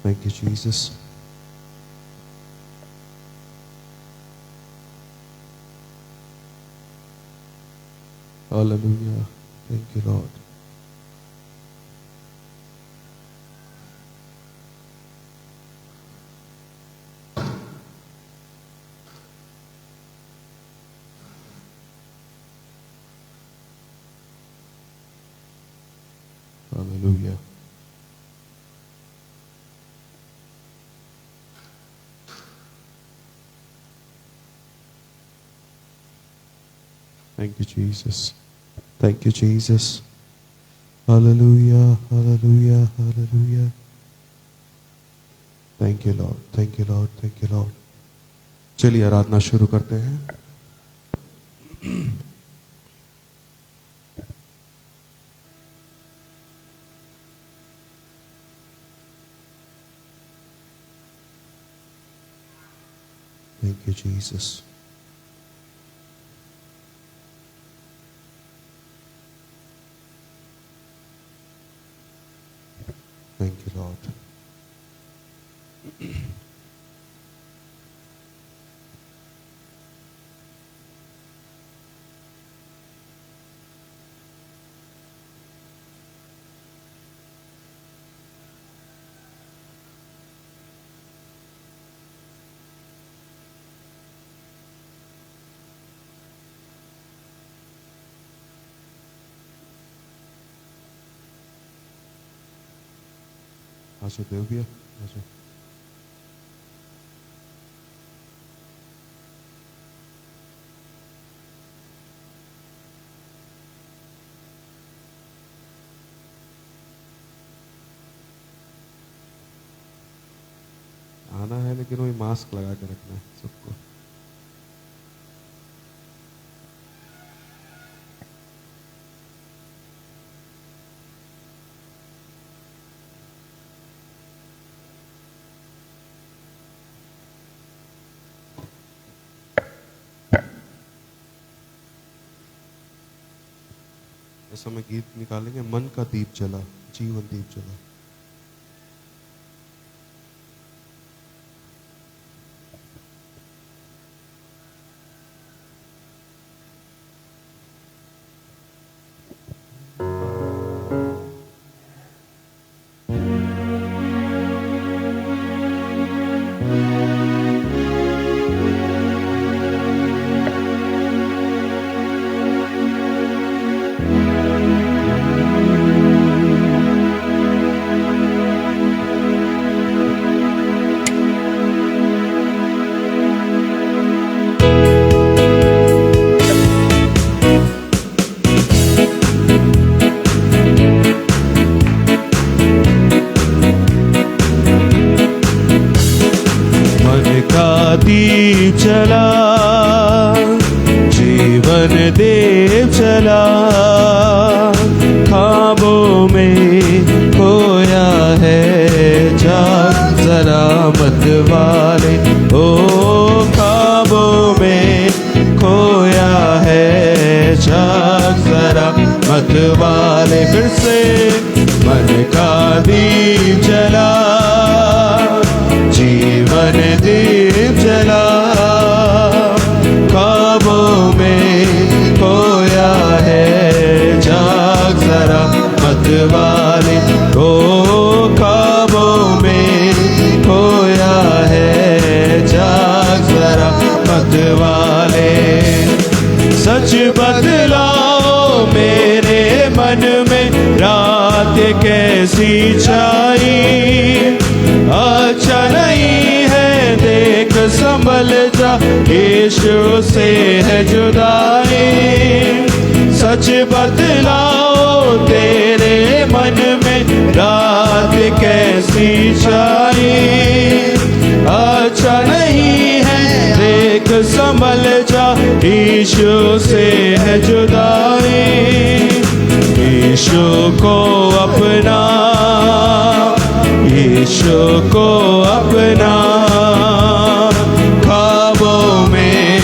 Thank you, Jesus. Hallelujah. Thank you, Lord. Hallelujah. Thank you, Jesus. Thank you, Jesus. Hallelujah, hallelujah, hallelujah. Thank you, Lord. Thank you, Lord. Thank you, Lord. चलिए आराधना शुरू करते हैं. Thank you, Jesus. Thank you, Lord. आजो देव भैया आजो. आना है लेकिन वही मास्क लगा के रखना है सबको. इस समय गीत निकालेंगे. मन का दीप जला, जीवन दीप जला. दीप जला, जीवन दीप जला, ख्वाबों में खोया है जाग जरा मत वाले. ओ ख्वाबों में खोया है जाग जरा मत वाले. फिर से मन का दीप जला, जीवन दीप जला, ख्वाबों में खोया है जाग जरा मत वाले. ओ ख्वाबों में खोया है जाग जरा मत वाले. सच बदलाओ मेरे मन में रात कैसी छाई. अच्छा नहीं है देख संभल जा, यीशु से है जुदाई. सच बदलाओ तेरे मन में रात कैसी छाई. अच्छा नहीं है देख संभल जा, यीशु से है जुदाई. यीशु को अपना, यीशु को अपना, ख्वाबों में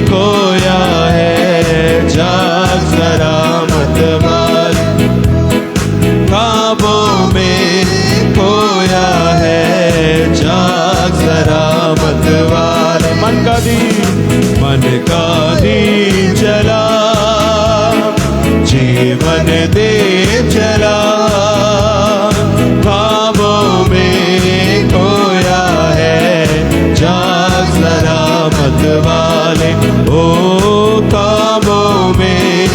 खोया है जाग जरा मत वाले. ख्वाबों में खोया है मन का दीप जला, जीवन दीप जला, ख्वाबों में खोया है, जाग जरा मत वाले, ओ ख्वाबों में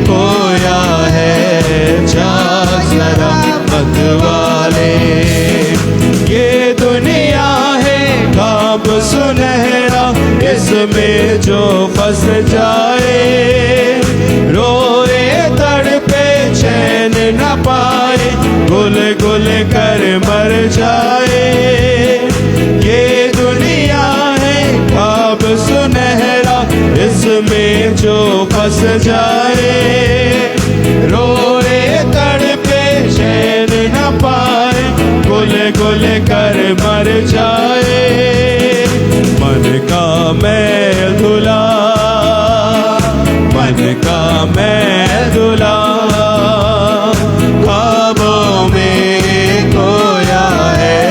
खोया है, जाग जरा मत वाले। ये दुनिया है ख्वाब सुनहरा, इसमें जो फंस जाए, रोए तड़पे चैन न पाए, गुल गुल कर मर जाए। ये दुनिया है ख्वाब सुनहरा, इसमें जो फंस जाए, रोए तड़पे चैन न पाए, गुल गुल कर मर जाए। मन का मैल धुला, मन का मैल धुला, ख्वाबों में खोया है,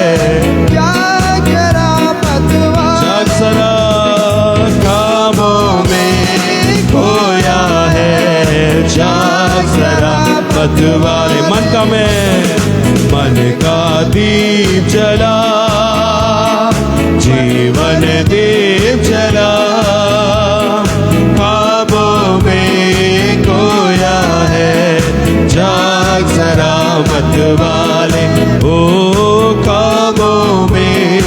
जाग जरा मत वाले, जाग जरा, ख्वाबों में खोया है, जाग जरा मत वाले। मन का मन का दीप जला, जीवन दीप जला, ख्वाबों में खोया है, जाग जरा मत वाले, ओ ख्वाबों में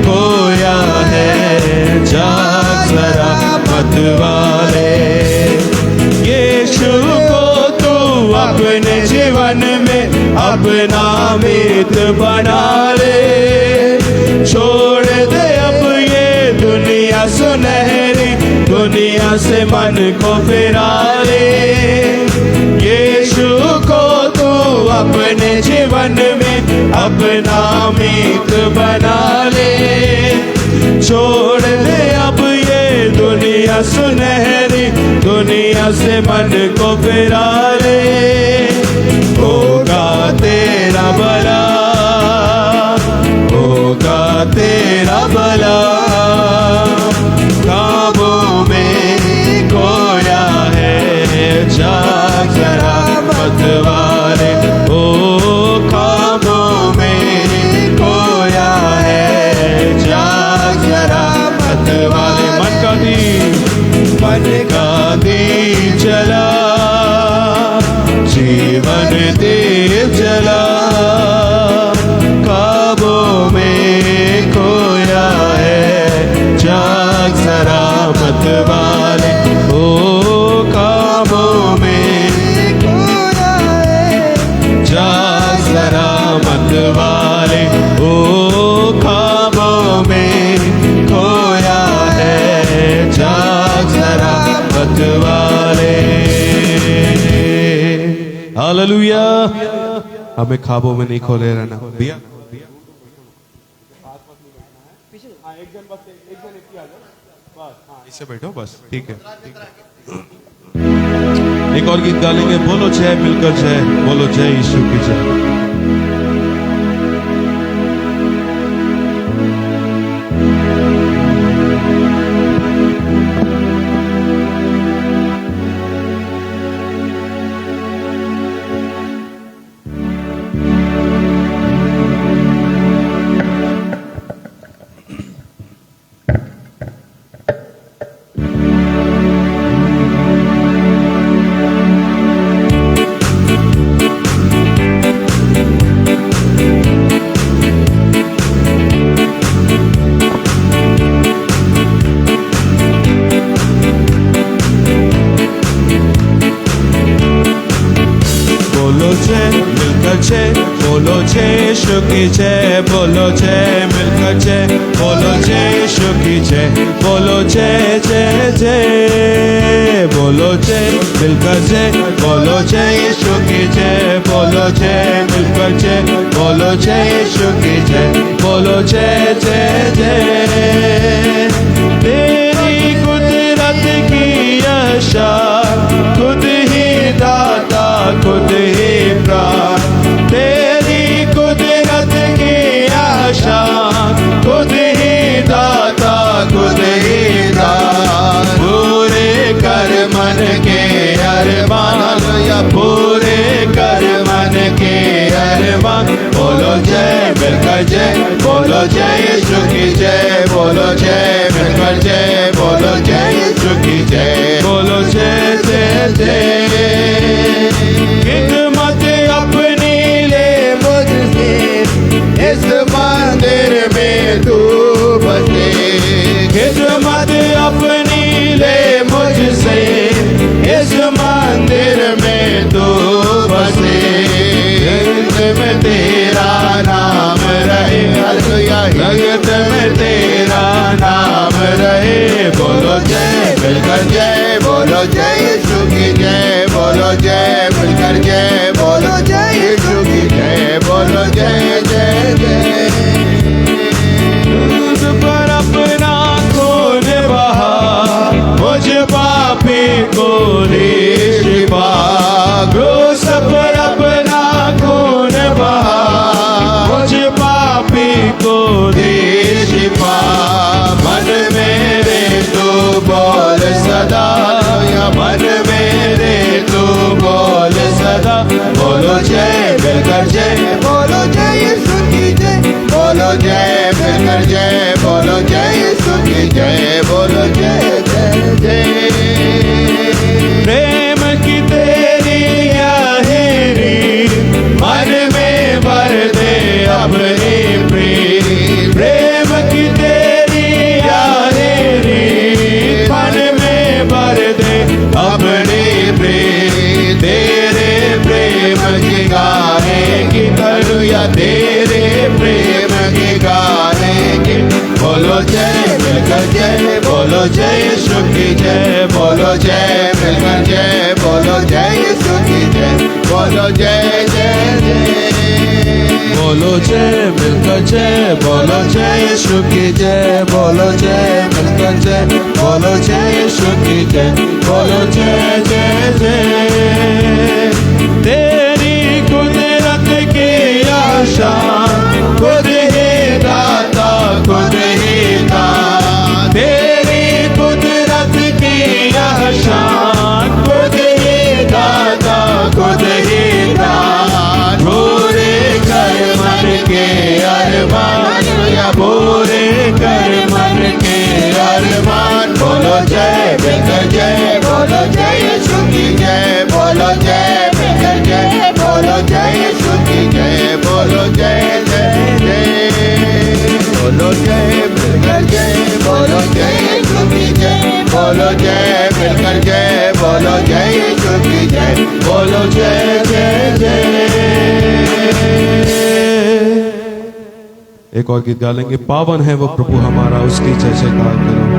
खोया है, जाग जरा मत वाले। यीशु को तू अपने जीवन में अपना मित्र बना ले, छोड़ दे अब ये दुनिया सुनहरी, दुनिया से मन को फिरा ले। यीशु को तू अपने जीवन में अपना मित्र बना ले, छोड़ दे अब ये दुनिया सुनहरी, दुनिया से मन को फिरा ले। होगा तेरा भला, होगा तेरा भला, ख्वाबों में खोया है, जाग जरा मत वाले, ओ ख्वाबों में खोया है, जाग जरा मत वाले। मन का दीप, मन का दीप जला, जीवन दीप जला, ख्वाबों में खोया है, जाग जरा मत वाले, ओ ख्वाबों में खोया है, जाग जरा मत वाले, ओ ख्वाबों में खोया है, जाग जरा मत वाले। हालेलुया। हमें ख्वाबों में नहीं खोले रहना दिया। इससे बैठो बस, ठीक है। एक और गीत गालेंगे, बोलो जय, मिलकर जय, बोलो जय यीशु की जय। बोलो जय यीशु की जय, बोलो जय, मिलकर जय, बोलो जय यीशु की जय, बोलो जय जय जय, बोलो जय, मिलकर जय, बोलो जय यीशु की जय, बोलो जय, मिलकर जय, बोलो जय यीशु की जय, बोलो जय जय जय। तेरी कुदरत की आशा, खुद ही दाता, खुद ही प्राण, तेरी कुदरत की आशा, खुद ही दाता, खुद ही दाता। पूरे कर मन के अरमान। बोलो जय मिलकर जय, बोलो जय यीशु की जय, बोलो जय मिलकर जय, बोलो जय यीशु की जय, बोलो जय जय जय। खिदमत अपनी ले मुझसे, इस मंदिर में तू बसे। खिदमत अपनी ले मुझसे, इस मंदिर में तू बसे। जगत में तेरा नाम रहे, जगत में तेरा नाम रहे। बोलो जय मिलकर जय, बोलो जय यीशु की जय, बोलो जय मिलकर जय, बोलो जय यीशु की जय, बोलो जय जय जय। क्रूस पर अपना खून बहा, मुझ पापी को दे शिफा। क्रूस पर अपना खून बहा, मुझ पापी को दे शिफा। मन मेरे तू बोल सदा, या मन मेरे तू बोल सदा। बोलो जय मिलकर जय, बोलो जय यीशु की जय, बोलो जय मिलकर जय, बोलो जय यीशु की जय, बोलो जय जय जय। प्रेम की तेरी आहेरी, मन में भर दे अपनी प्रीत। प्रेम की तेरी आहेरी, मन में भर दे अपनी प्रीत। तेरे प्रेम की गाएगी तरुया, तेरे प्रेम की गाएगी। बोलो जय मिलकर जय, बोलो जय यीशु की जय, बोलो जय मिलकर जय, बोलो जय यीशु की जय, बोलो जय जय जय। बोलो जय मिलकर जय, बोलो जय यीशु की जय, बोलो जय मिलकर जय, बोलो जय यीशु की जय, बोलो जय जय जय। तेरी कुदरत की आशा, खुद ही दाता खुद ही दाता। तेरी कुदरत की आशा, खुद ही दाता खुद ही दाता। पूरे कर मन के अरमान, या पूरे कर मन के अरमान। बोलो जय मिलकर जय, बोलो जय यीशु की जय, बोलो जय मिलकर जय, बोलो जय यीशु की जय, बोलो जय जय जय। बोलो जय मिलकर जय, बोलो जय यीशु की जय, बोलो जय मिलकर जय, बोलो जय यीशु की जय, बोलो जय जय जय। एक और गीत गा लेंगे, पावन है वो प्रभु हमारा, उसकी जय जयकार करो।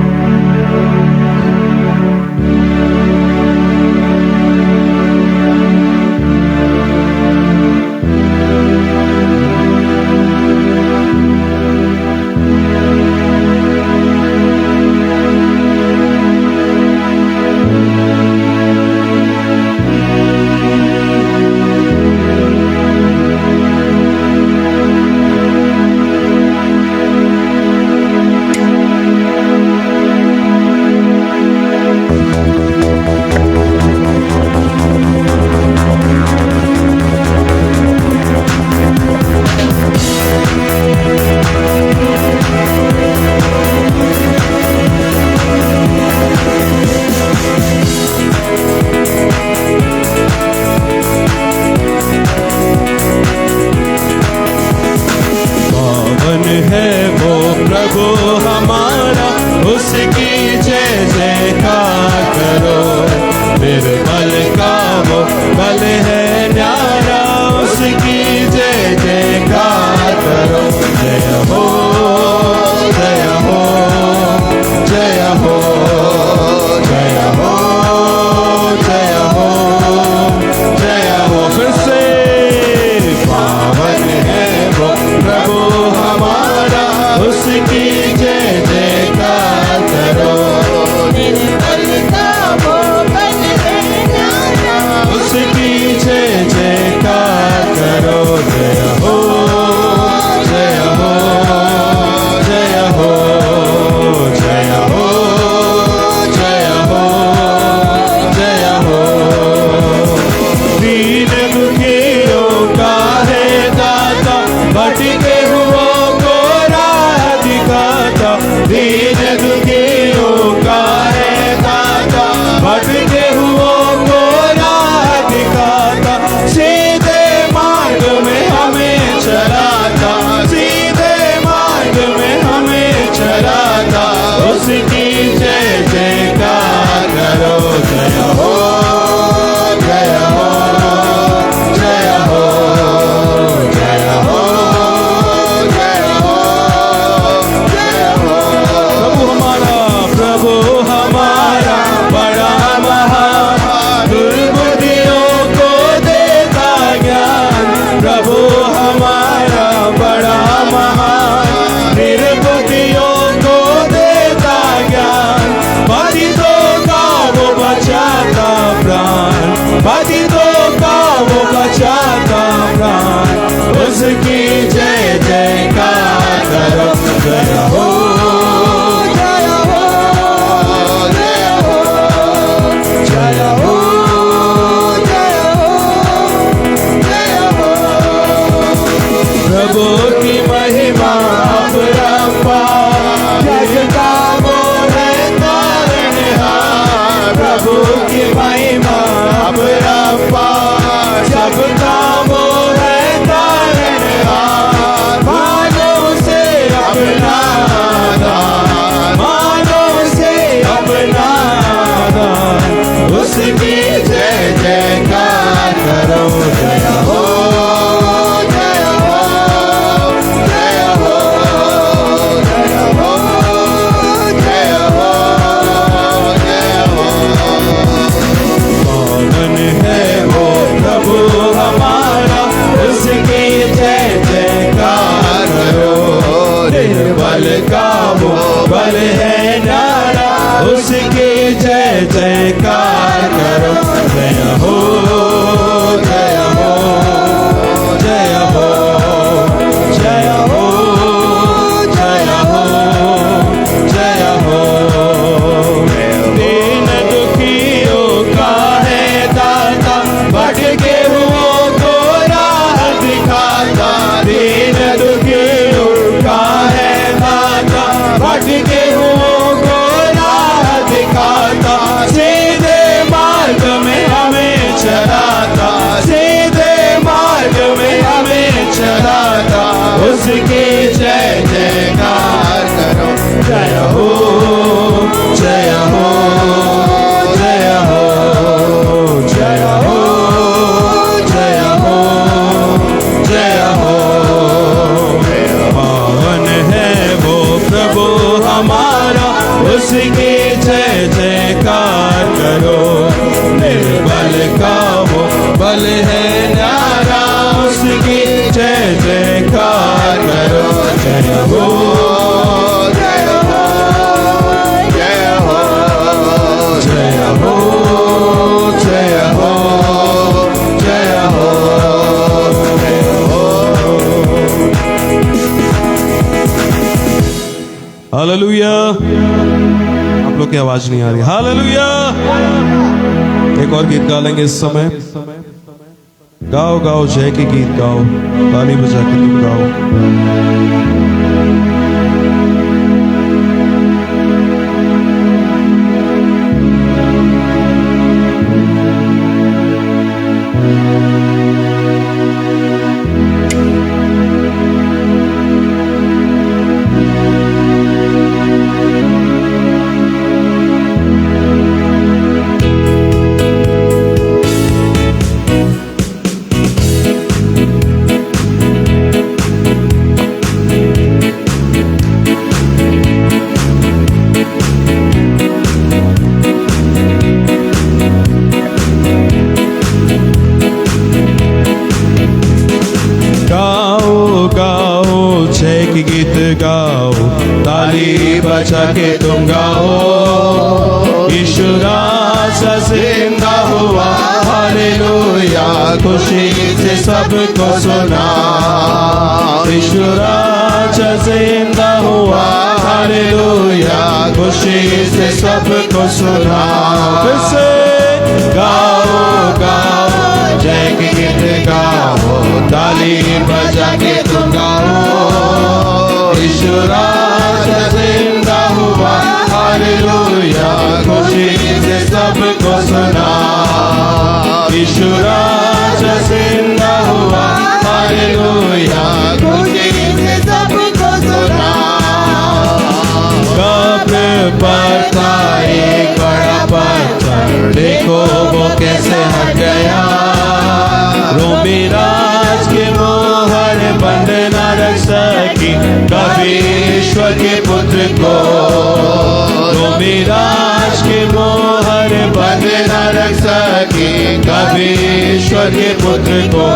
उसकी जय जयकार करो। जय हो जय हो जय हो जय हो जय हो जय हो। प्रभु हमारा बड़ा महान, दुर्बुद्धियों को देता ज्ञान। प्रभु हमारा बड़ा महान, निर्बुद्धियों को देता ज्ञान। बाधितों का वो बचाता प्राण, बाधितों का वो बचाता प्राण। उसकी जय जयकार करो। जय हो जय हो जय हो जय हो जय हो जय हो। प्रभु की महिमा अपरंपार, जग का वो है तारणहार। प्रभु की महिमा अपरंपार, जग का वो है तारणहार। मानो से अपना दान, मानो से अपना दान। उसकी जय जयकार करो। जय हो जय हो जय हो जय हो जय हो जय हो। पावन है वो प्रभु हमारा, उसकी जय जयकार करो। निर्बल का वो बल है नारा, उसकी जय जयकार करो। जय हो जय हो जय हो जय हो जय हो जय हो। दीन दुखियों का है दाता, भटके हुओं को राह दिखाता। दीन दुखियों का है दाता, भटके हुओं को राह दिखाता। सीधे मार्ग में हमें चलाता, सीधे मार्ग में हमें चलाता। उसकी जय जयकार करो। जय हो जय हो जय हो जय हो जय हो जय हो। पावन है वो प्रभु हमारा, उसकी जय जयकार करो। निर्बल का वो बल है नारा, उसकी जय जयकार करो। जय हो जय हो जय हो जय हो जय हो जय हो जय हो। हालेलुया। आप लोग की आवाज नहीं आ रही। हालेलुया। एक और गीत गा लेंगे इस समय। गाओ गाओ जय के गीत गाओ, ताली बजा के तुम गाओ। गीत गाओ, ताली बजा के तुम गाओ। यीशु राजा जिंदा हुआ, हालेलुया, खुशी से सबको सुना। यीशु राजा जिंदा हुआ, हालेलुया, खुशी से सबको सुना। फिर से गाओ गाओ जय के गीत गाओ, ताली बजा के तुम गाओ। यीशु राजा जिंदा हुआ, हालेलुया, खुशी से सबको सुना। यीशु राजा जिंदा हुआ, हालेलुया, खुशी से सबको सुना। कब्र के पुत्र को। रोमी राज के मोहर बंद न रख सके कभी ईश्वर के पुत्र को।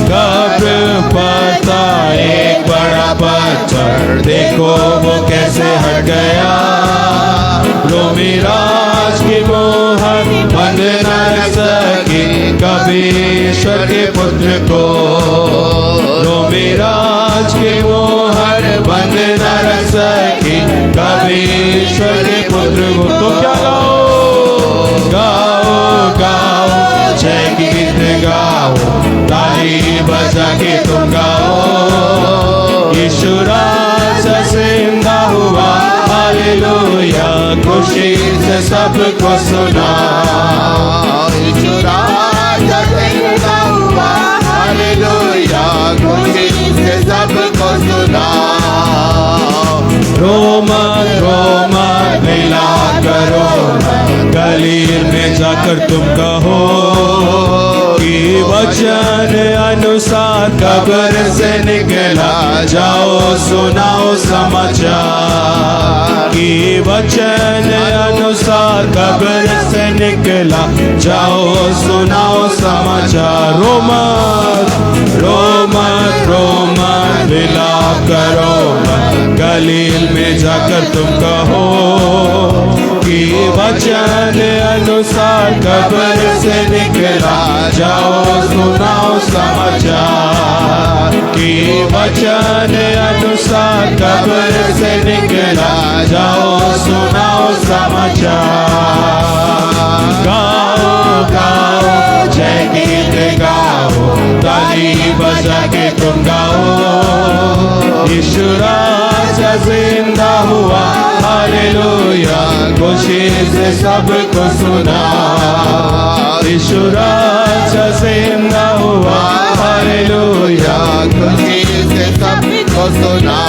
कब्र पड़ता एक बड़ा पत्थर, देखो वो कैसे हट गया। रोमी राज की मोहर बंद न रख सके कभी ईश्वर के पुत्र को। रोमी राज की मोहर बंद न रख सके कभी ईश्वर के पुत्र को। तो क्या गाओ गाओ गाओ जय की गीत गाओ, ताली बजा के तुम गाओ। यीशु राजा जिंदा हुआ, हालेलुया, खुशी से सबको सुना। यीशु राजा जिंदा हुआ, हालेलुया, खुशी से सबको सुना। रोमा रोमा मिला करो, गलील में जाकर तुम कहो कि वचन अनुसार कब्र से निकला, जाओ सुनाओ समाचार। कि वचन अनुसार कब्र से निकला, जाओ सुनाओ समाचार। रोमा रोमा रोमा मिला करो, गलील में जाकर तुम कहो कि वचन अनुसार कब्र से निकला, जाओ सुनाओ समाचार। कि वचन अनुसार कब्र से निकला, जाओ सुनाओ समाचार। गाओ गाओ जय गीत गाओ, ताली बजा के तुम गाओ। यीशु राजा जिंदा हुआ, हालेलुया, खुशी से सबको सुना। यीशु राजा जिंदा हुआ, हालेलुया, खुशी से सबको सुना।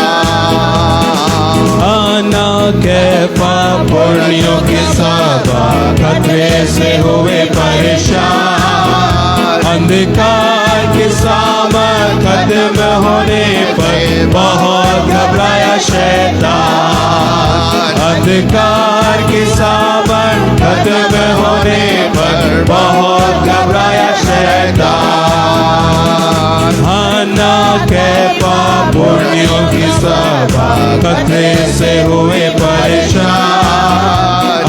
आना कैफा पुण्यों के सभा, खतरे से हुए परेशान। अंधकार के सामर खत्म होने पर बहुत घबराया शैतान। अंधकार के सामर खत्म होने पर बहुत घबराया शैतान। हाना कैफा पुण्यों की सभा, खतरे से हुए परेशान।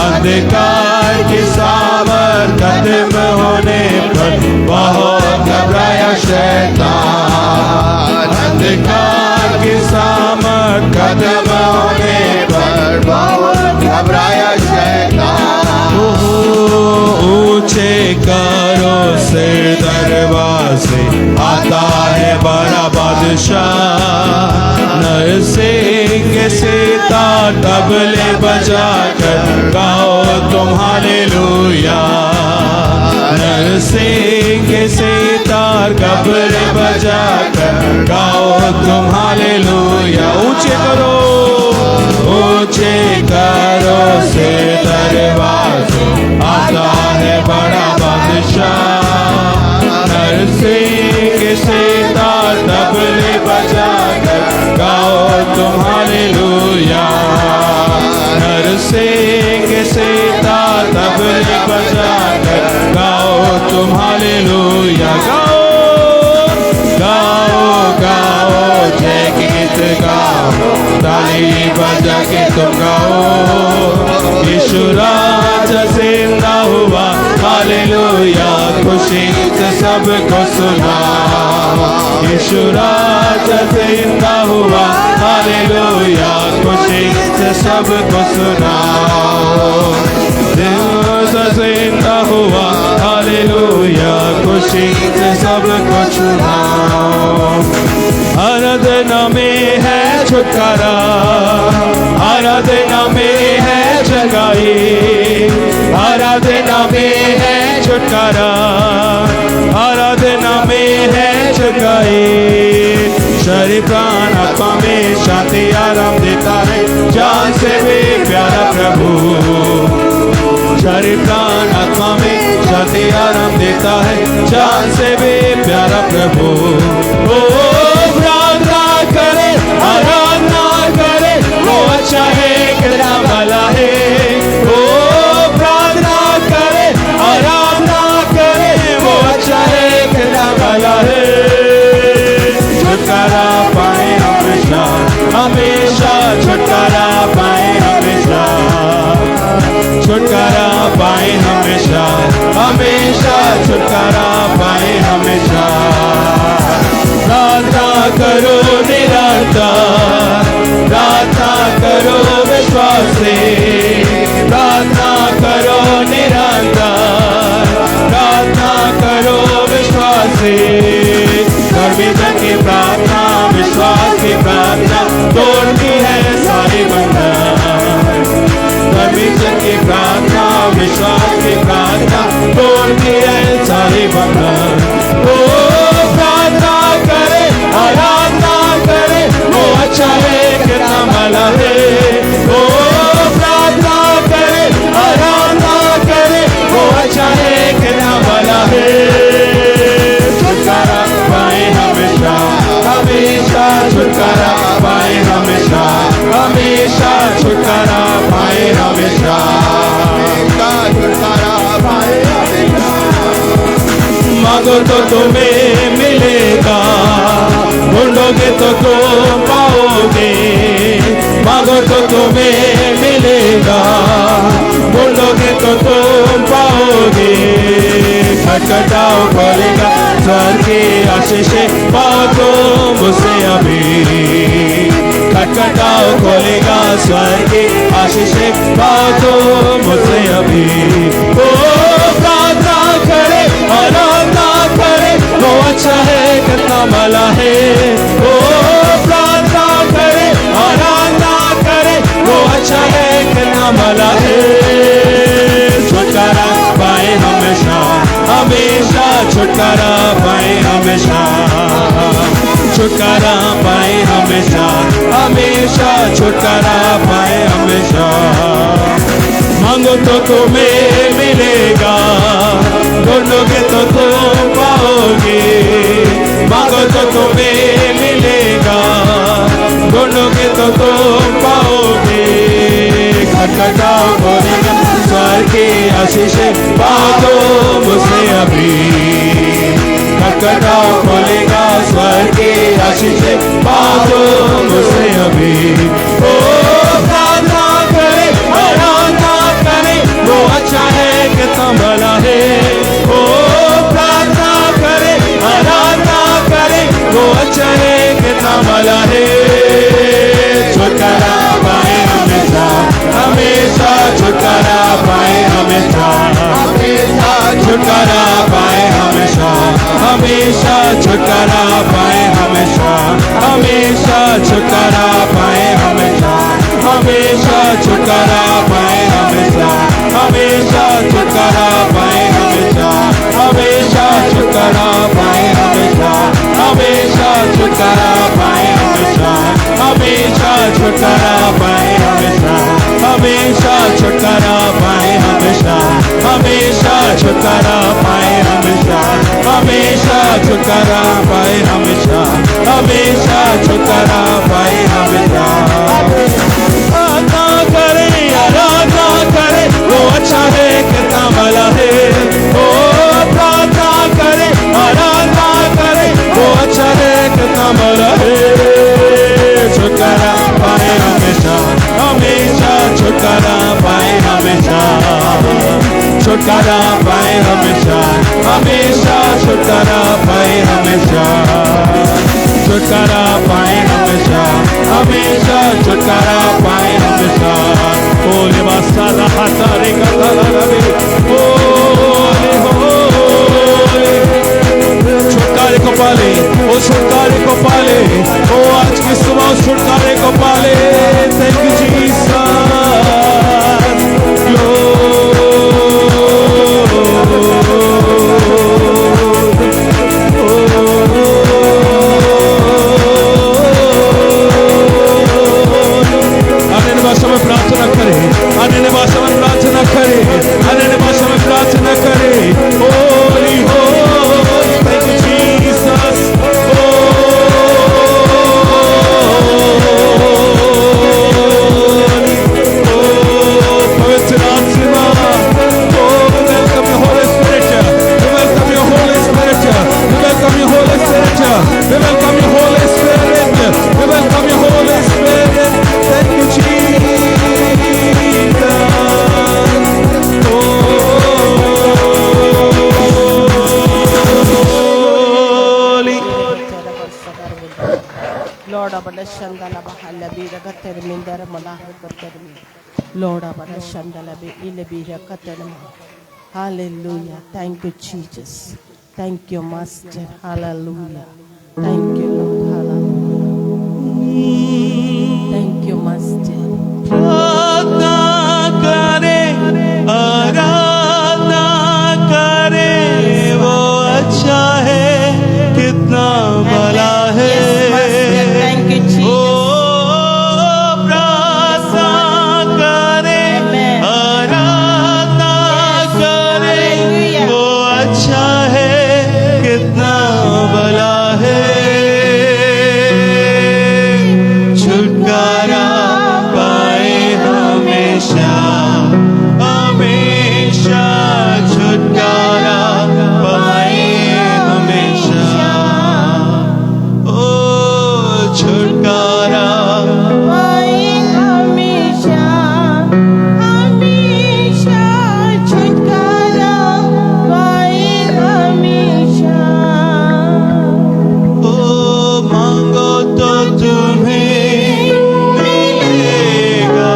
अंधकार के सामर खत्म होने पर बहुत घबराया शैतान। अंधकार के सामर खत्म होने पर बहुत घबराया शैतान। ऊंचे करो सिर दरवाजे, आता है बड़ा बादशाह। नरसिंह सीता तबले बजाकर गाओ तुम हालेलुया। नरसिंह सीता तबले बजाकर गाओ तुम हालेलुया। ऊंचे करो से दरवाजे, आता है बड़ा बादशाह। नरसिंह सीता तबले बजाकर गाओ तुम हालेलुया। नरसिंह सीता तबले बजाकर गाओ तुम हालेलुया। गाओ गाओ जय गीत गाओ, ताली बजा के तुम गाओ। यीशु राजा जिंदा हुआ, हालेलुया, खुशी से सबको सुना। यीशु राजा जिंदा हुआ, हालेलुया, खुशी से सबको सुना। यीशु जिंदा हुआ, हालेलुया, खुशी से सबको सुना। आराधना में है छुटकारा, आराधना में है जगाई, आराधना में है छुटकारा, आराधना में है जगाई। शरीर प्राण आत्मा में शांति आराम देता है, जान से भी प्यारा प्रभु। शरीर प्राण आत्मा में शांति आराम देता है, जान से भी प्यारा प्रभु। ओ प्रार्थना करे, आराधना हमेशा छुटकारा पाए हमेशा, छुटकारा पाए हमेशा, हमेशा छुटकारा पाए हमेशा। प्रार्थना करो निरंतर, प्रार्थना करो विश्वास से, प्रार्थना करो निरंतर, प्रार्थना करो विश्वास से। धर्मीजन की प्रार्थना, विश्वास की प्रार्थना तोड़ती है सारे बंधन। धर्मीजन की प्रार्थना, विश्वास की प्रार्थना तोड़ती है सारे बंधन। ओ प्रार्थना करे, आराधना करे, वो अच्छा है कितना भला है। ओ प्रार्थना करे, आराधना करे, वो अच्छा है कितना भला है। छुटकारा पाए हमेशा, हमेशा छुटकारा पाए हमेशा, हमेशा छुटकारा पाए हमेशा, छुटकारा पाए हमेशा। मांगो तो तुम्हें मिलेगा, ढूंढोगे तो तुम पाओगे। मांगो तो तुम्हें मिलेगा, ढूंढोगे तो तुम पाओगे। खटखटाओ खोलेगा स्वर्ग की आशीष, पाओ तुम उसे अभी। खटखटाओ खोलेगा स्वर्ग की आशीष, पाओ तुम उसे अभी। ओ प्रार्थना करे, आराधना करे, वो अच्छा है कितना भला है। ओ प्रार्थना करे, आराधना करे, वो अच्छा है कितना भला है। छुटकारा पाए हमेशा, हमेशा छुटकारा पाए हमेशा, छुटकारा पाए हमेशा, हमेशा छुटकारा पाए हमेशा। मांगो तो तुम्हें मिलेगा, ढूंढोगे तो तुम पाओगे। मांगो तो तुम्हें मिलेगा, ढूंढोगे तो तुम पाओगे। खटखटाओ खोलेगा स्वर्ग की आशीष, पाओ तुम उसे अभी। खटखटाओ खोलेगा स्वर्ग की आशीष, पाओ तुम उसे अभी। ओ प्रार्थना करे, आराधना करे, वो अच्छा है कितना भला है। ओ प्रार्थना करे, आराधना करे, वो अच्छा है कितना भला है। छुटकारा पाए हमेशा, हमेशा छुटकारा पाए हमेशा, हमेशा छुटकारा पाए हमेशा, हमेशा छुटकारा पाए हमेशा, हमेशा छुटकारा पाए हमेशा, हमेशा छुटकारा पाए हमेशा, हमेशा छुटकारा पाए हमेशा, हमेशा छुटकारा पाए हमेशा, हमेशा छुटकारा पाए हमेशा, हमेशा छुटकारा पाए हमेशा, हमेशा छुटकारा पाए हमेशा, हमेशा छुटकारा पाए हमेशा, हमेशा छुटकारा पाए हमेशा, हमेशा छुटकारा पाए हमेशा। प्रार्थना करे, आराधना करे, वो अच्छा है कितना भला है। ओ प्रार्थना करे, आराधना करे, वो अच्छा है कितना भला है। छुटकारा पाए हमेशा, हमेशा छुटकारा पाए हमेशा, छुटकारा पाए हमेशा, हमेशा छुटकारा पाए हमेशा, छुटकारा पाए हमेशा, हमेशा छुटकारा पाए हमेशा। ओले वास्ता हाथा रे कथा लगे, ओले होले छुटकारे को पाले, ओ छुटकारे को पाले, ओ आज की सुबह उस छुटकारे को पाले। थैंक यू जीसस, अन्य भाषा में प्रार्थना करे, अन्य भाषा में प्रार्थना करे, अन्य भाषा में प्रार्थना करे। Holi Holi, thank you Jesus. पवित्र आत्मा, welcome your Holy Spirit, we welcome your Holy Spirit, we welcome your Holy Spirit, we welcome your Holy Spirit, we welcome your Holy Spirit. bada shandala bahala bira katermindara malaha katermi. Lord bada shandala be ile bira katerma. Hallelujah. Thank you, Jesus. Thank you, Master. Hallelujah. Thank you, Lord. Hallelujah. Thank you, Master. प्रार्थना करे आराधना करे वो अच्छा है कितना भला है Yes, Master. Thank you, Jesus. ओ प्रार्थना करे Amen. आराधना करे Hallelujah. वो अच्छा है कितना भला है छुटकारा पाए हमेशा हमेशा छुटकारा पाए हमेशा ओ छुटकारा पाए हमेशा हमेशा छुटकारा पाए हमेशा ओ मांगो तो तुम्हें मिलेगा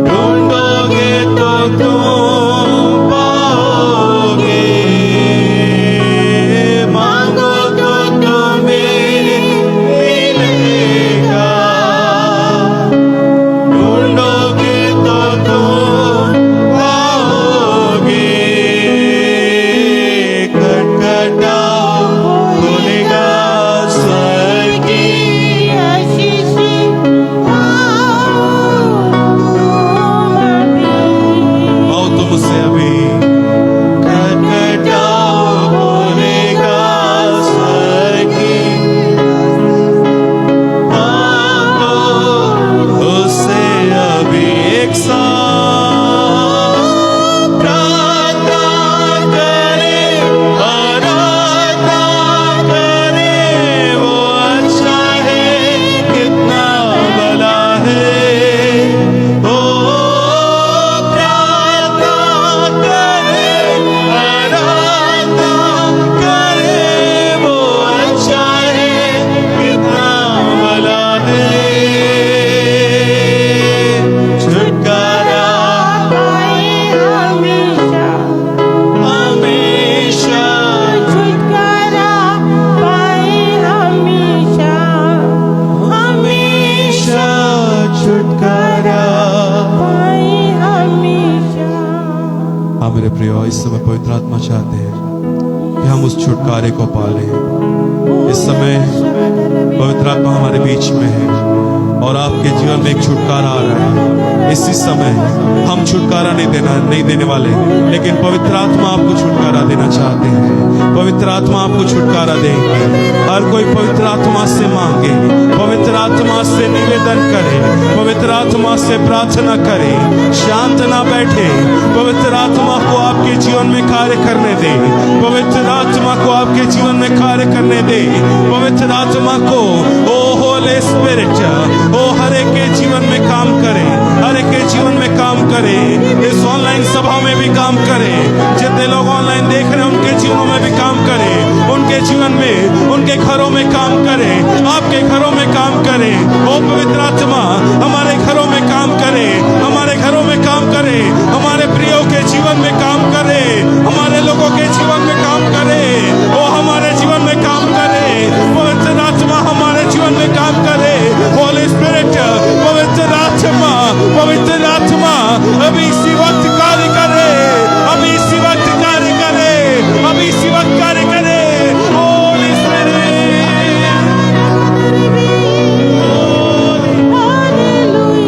ढूंढोगे तो तुम पाओगे मांगो तो तुम्हें मिलेगा ढूंढोगे तो तुम पाओगे खटखटाओ खुलेगा स्वर्ग की आशीष आओ तुम मुझसे अभी खटखटाओ खुलेगा स्वर्ग की आओ उससे अभी एक साथ प्रार्थना करे आराधना करे वो अच्छा है कितना भला है ओ प्रार्थना करे आराधना करे वो अच्छा है कितना भला है छुटकारा पाए हमेशा हमेशा छुटकारा पाए हमेशा हमेशा छुटकारा पाए हमेशा। हाँ मेरे प्रियो इस समय पवित्र आत्मा चाहते हैं कि हम उस छुटकारे को पालें इस समय पवित्र आत्मा हमारे बीच में है और आपके जीवन में एक छुटकारा आ रहा है इसी समय हम छुटकारा नहीं देने वाले लेकिन पवित्र आत्मा आपको छुटकारा देना चाहते हैं पवित्र आत्मा आपको छुटकारा देंगे हर कोई पवित्र आत्मा से मांगे पवित्र आत्मा से निवेदन करे पवित्र आत्मा से प्रार्थना करे शांत ना बैठे पवित्र आत्मा को आपके जीवन में कार्य करने दे पवित्र आत्मा को आपके जीवन में कार्य करने दे पवित्र आत्मा को ओ होली स्पिरिट ओ हर एक के जीवन में काम करे हर एक के जीवन में काम करे इस ऑनलाइन सभा में भी काम करे जितने लोग ऑनलाइन देख रहे हैं उनके जीवनों में भी काम करे उनके जीवन में उनके घरों में काम करे आपके घरों में काम करे ओ पवित्र आत्मा हमारे घरों में काम करे हमारे घरों में काम करे हमारे प्रियो के जीवन में काम करे हमारे लोगों के जीवन में काम करे ओ हमारे जीवन में काम करे पवित्र आत्मा हमारे जीवन में काम करे होली स्पिरिट पवित्र आत्मा अभी इसी वक्त कार्य करे अभी इसी वक्त कार्य करे अभी इसी वक्त कार्य करे होली स्पिरिट Hallelujah.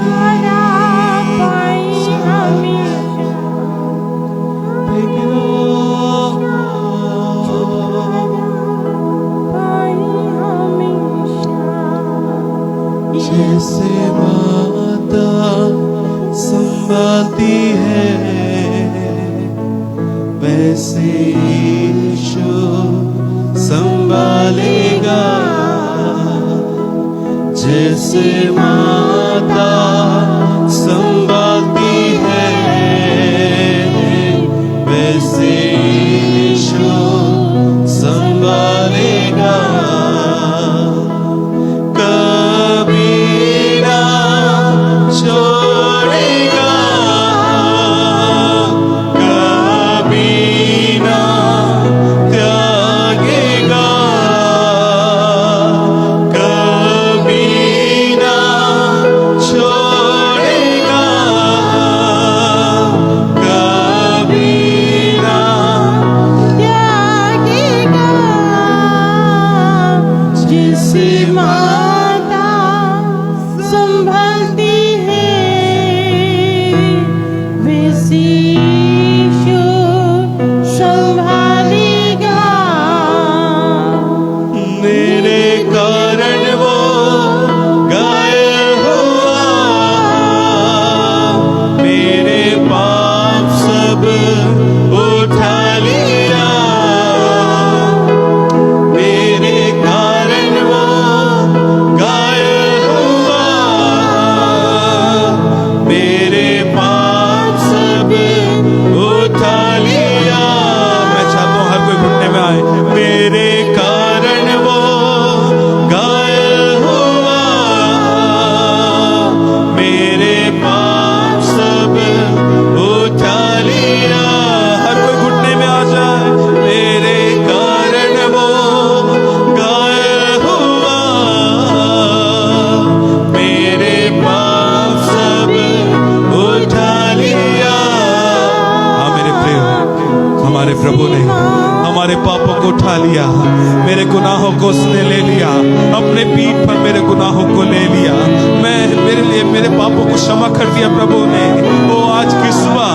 छुटकारा पाई हमेशा, Thank you, Lord. पाई हमेशा। जैसे माता संभालती है वैसे यीशु संभालेगा। जैसे माता संभालती है वैसे यीशु संभालेगा। कभी ना छोड़ेगा, कभी ना त्यागेगा, कभी ना छोड़ेगा, कभी ना त्यागेगा। जिसे माता संभालती है वैसे यीशु संभालेगा। मेरे कारण वो घायल हुआ, मेरे पाप सब उठा लिया। मेरे कारण वो घायल हुआ, मेरे पाप सब उठा लिया। मैं चाहता हूँ हर कोई घुटने में आए। मेरे कारण वो घायल हुआ, मेरे पाप सब उठा लिया। हर कोई घुटने में आ जाए। मेरे कारण वो घायल हुआ, मेरे पाप सब उठा लिया। हाँ मेरे प्रिय, हमारे प्रभु ने हमारे पापों को उठा लिया, मेरे गुनाहों को उसने ले लिया, अपने पीठ पर मेरे गुनाहों को ले लिया। मैं मेरे लिए मेरे पापों को क्षमा कर दिया प्रभु ने। वो आज की सुबह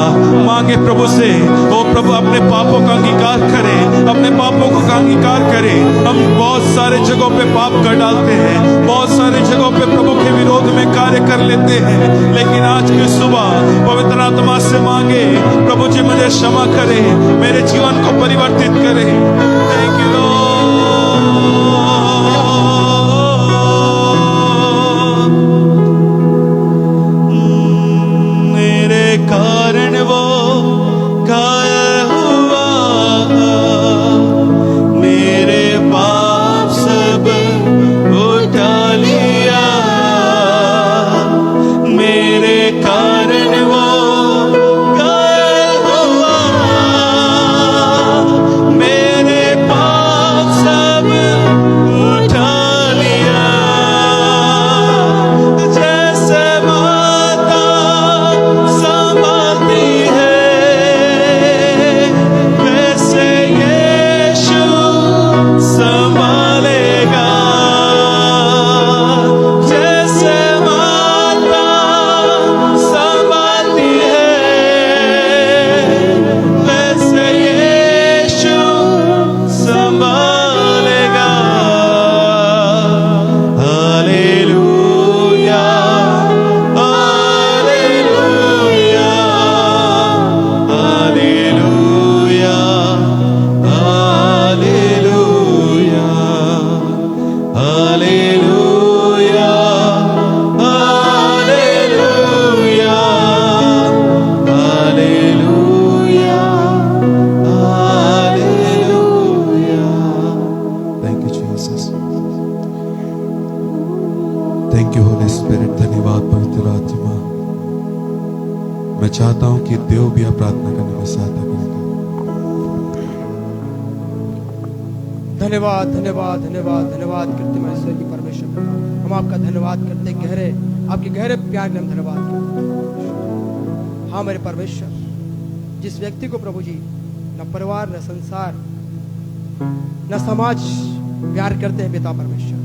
मांगे प्रभु से, वो प्रभु अपने पापों का अंगीकार करे, अपने पापों को अंगीकार करे। हम बहुत सारे जगहों पे पाप कर डालते हैं, बहुत सारे जगहों पे प्रभु के विरोध में कार्य कर लेते हैं, लेकिन आज की सुबह पवित्र आत्मा से मांगे प्रभु जी मुझे क्षमा करे, मेरे जीवन को परिवर्तित करे। Thank you Lord. मेरे कारण वो घायल हुआ, मेरे पाप सब उठा लिया। मेरे कारण वो घायल हुआ, मेरे पाप सब उठा लिया। जैसे माता संभालती है वैसे यीशु संभालेगा। जैसे माता संभालती है वैसे यीशु संभालेगा। Hallelujah, hallelujah, hallelujah, hallelujah, hallelujah, hallelujah, hallelujah, hallelujah. Thank you Jesus. Thank you Holy Spirit. धन्यवाद पवित्र आत्मा। मैं चाहता हूं कि देव भी आप प्रार्थना करने में सहायता करेगा। धन्यवाद धन्यवाद धन्यवाद धन्यवाद करते हैं ईश्वर की परमेश्वर पिता। हम आपका धन्यवाद करते हैं, गहरे आपके गहरे प्यार के लिए हम धन्यवाद करते हैं। हाँ मेरे परमेश्वर, जिस व्यक्ति को प्रभु जी न परिवार न संसार न समाज प्यार करते हैं पिता परमेश्वर,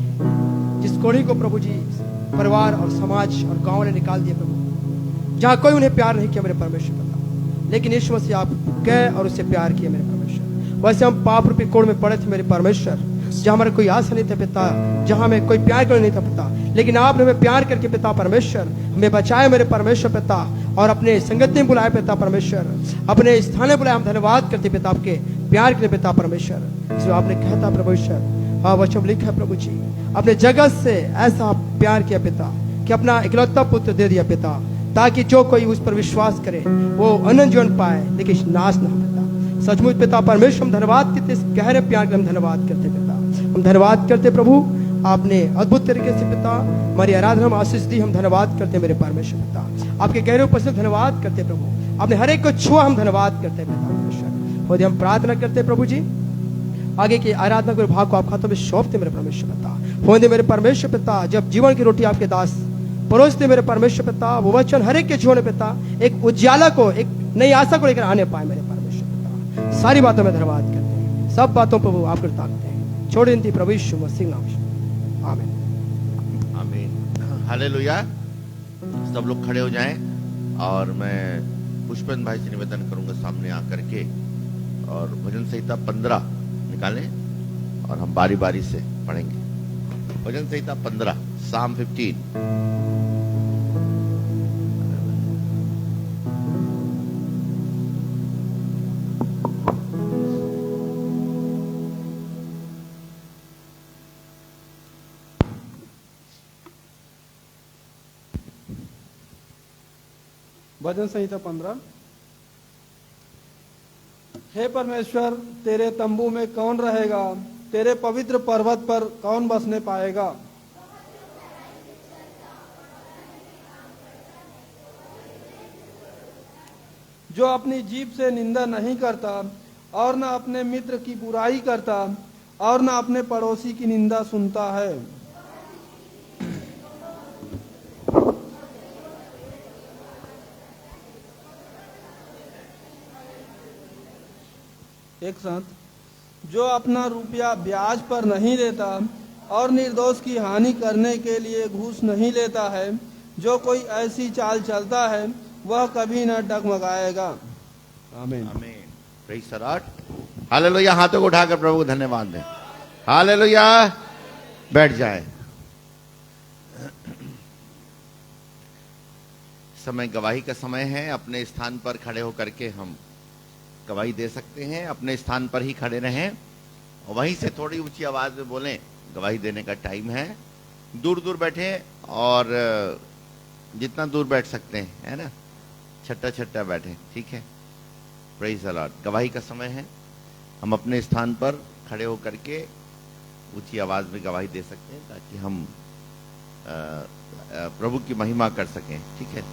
जिस कोढ़ी को प्रभु जी परिवार और समाज और गांव ने निकाल दिया प्रभु, जहां कोई उन्हें प्यार नहीं किया मेरे परमेश्वर पिता, लेकिन यीशु मसीह आप गए और उससे प्यार किया मेरे परमेश्वर। वैसे हम पाप रूपी कोड़ में पड़े थे मेरे परमेश्वर, जहां हमारा कोई आशा नहीं था पिता, जहां हमें कोई प्यार करने नहीं था पिता, लेकिन आपने हमें प्यार करके पिता परमेश्वर हमें बचाए मेरे परमेश्वर पिता, और अपने संगत में बुलाए पिता परमेश्वर, अपने स्थान में बुलाए। हम धन्यवाद करते पिता आपके प्यार के लिए पिता परमेश्वर। इसमें आपने कहता परमेश्वर, हाँ वचन लिखा है प्रभु जी, अपने जगत से ऐसा प्यार किया पिता कि अपना इकलौता पुत्र दे दिया पिता, ताकि जो कोई उस पर विश्वास करे वो अनंत जीवन पाए, लेकिन नाश ना हो पिता। सचमुच पिता परमेश्वर हम धन्यवाद करते, इस गहरे प्यार के हम धन्यवाद करते पिता, हम धन्यवाद करते प्रभु। आपने अद्भुत तरीके से पिता हमारी आराधना में आशीष दी, हम धन्यवाद करते मेरे परमेश्वर पिता। आपके गहरे ऊपर से धन्यवाद करते प्रभु, आपने हर एक को छुआ, हम धन्यवाद करते पिता परमेश्वर। और हम प्रार्थना करते प्रभु जी, आगे की आराधना के भाग को आप हाथों में सौंपते मेरे परमेश्वर पिता। होने मेरे परमेश्वर पिता, जब जीवन की रोटी आपके दास परोसते मेरे परमेश्वर पिता, वो वचन हर एक के जीवन में पिता एक उज्याला को, एक नई आशा को लेकर आने पाए मेरे परमेश्वर पिता। सारी बातों में धन्यवाद करते हैं, सब बातों पर वो आप कर ताकते हैं। छोड़ देती प्रभु यीशु मसीह नाम से, आमीन आमीन, हालेलुया। सब लोग खड़े हो जाएं और मैं पुष्पन भाई से निवेदन करूंगा सामने आकर के, और भजन संहिता 15 निकालें और हम बारी बारी से पढ़ेंगे। भजन संहिता 15, Psalm 15। भजन संहिता 15। हे परमेश्वर, तेरे तंबू में कौन रहेगा? तेरे पवित्र पर्वत पर कौन बसने पाएगा? जो अपनी जीभ से निंदा नहीं करता और न अपने मित्र की बुराई करता और न अपने पड़ोसी की निंदा सुनता है। एक साथ, जो अपना रुपया ब्याज पर नहीं देता और निर्दोष की हानि करने के लिए घूस नहीं लेता है, जो कोई ऐसी चाल चलता है वह कभी न डगमगाएगा। आमीन आमीन। Praise the Lord. हालेलुया। हाथों को उठाकर प्रभु को धन्यवाद दें। हालेलुया। बैठ जाए। समय गवाही का समय है। अपने स्थान पर खड़े होकर के हम गवाही दे सकते हैं। अपने स्थान पर ही खड़े रहें और वहीं से थोड़ी ऊंची आवाज में बोलें। गवाही देने का टाइम है। दूर दूर बैठे और जितना दूर बैठ सकते हैं, है ना, छट्टा छट्टा बैठे, ठीक है। Praise the Lord. गवाही का समय है। हम अपने स्थान पर खड़े होकर के ऊंची आवाज में गवाही दे सकते हैं ताकि हम प्रभु की महिमा कर सकें, ठीक है।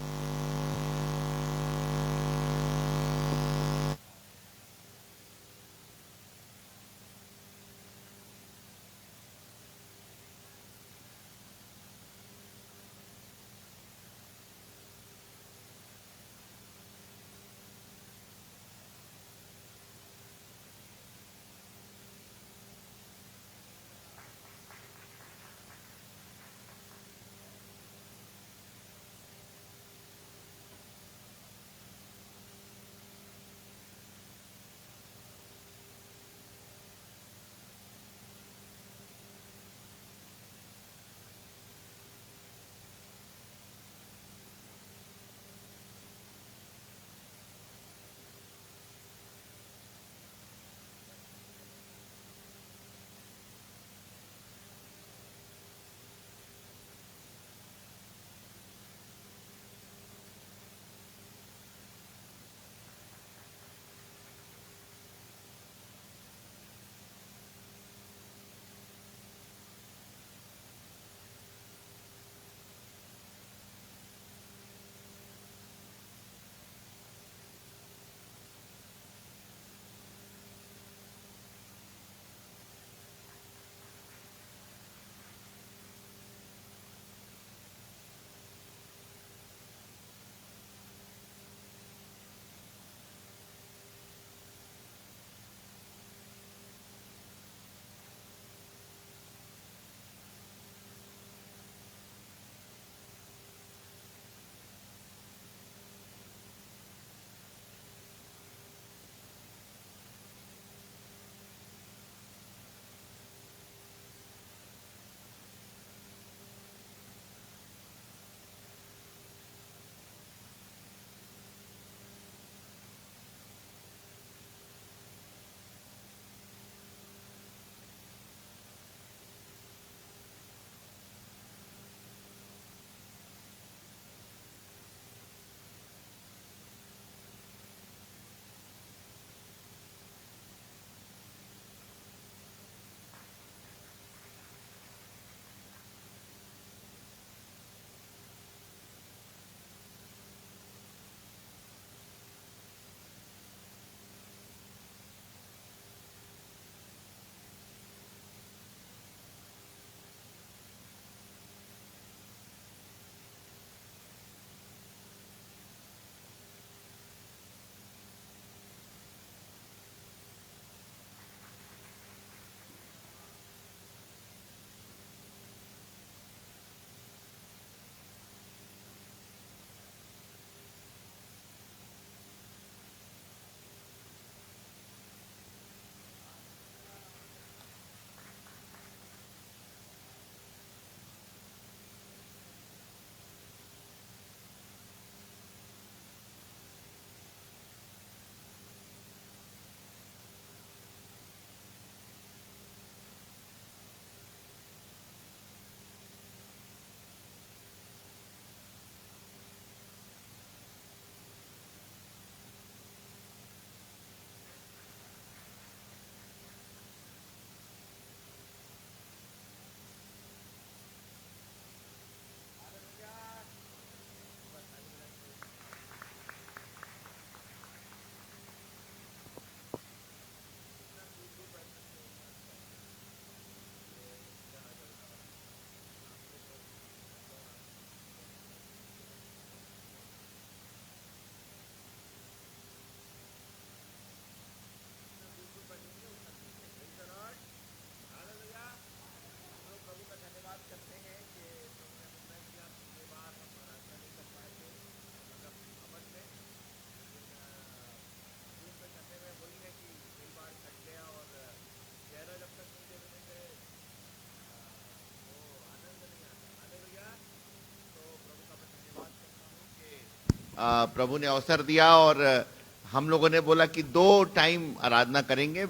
प्रभु ने अवसर दिया और हम लोगों ने बोला कि 2 टाइम आराधना करेंगे।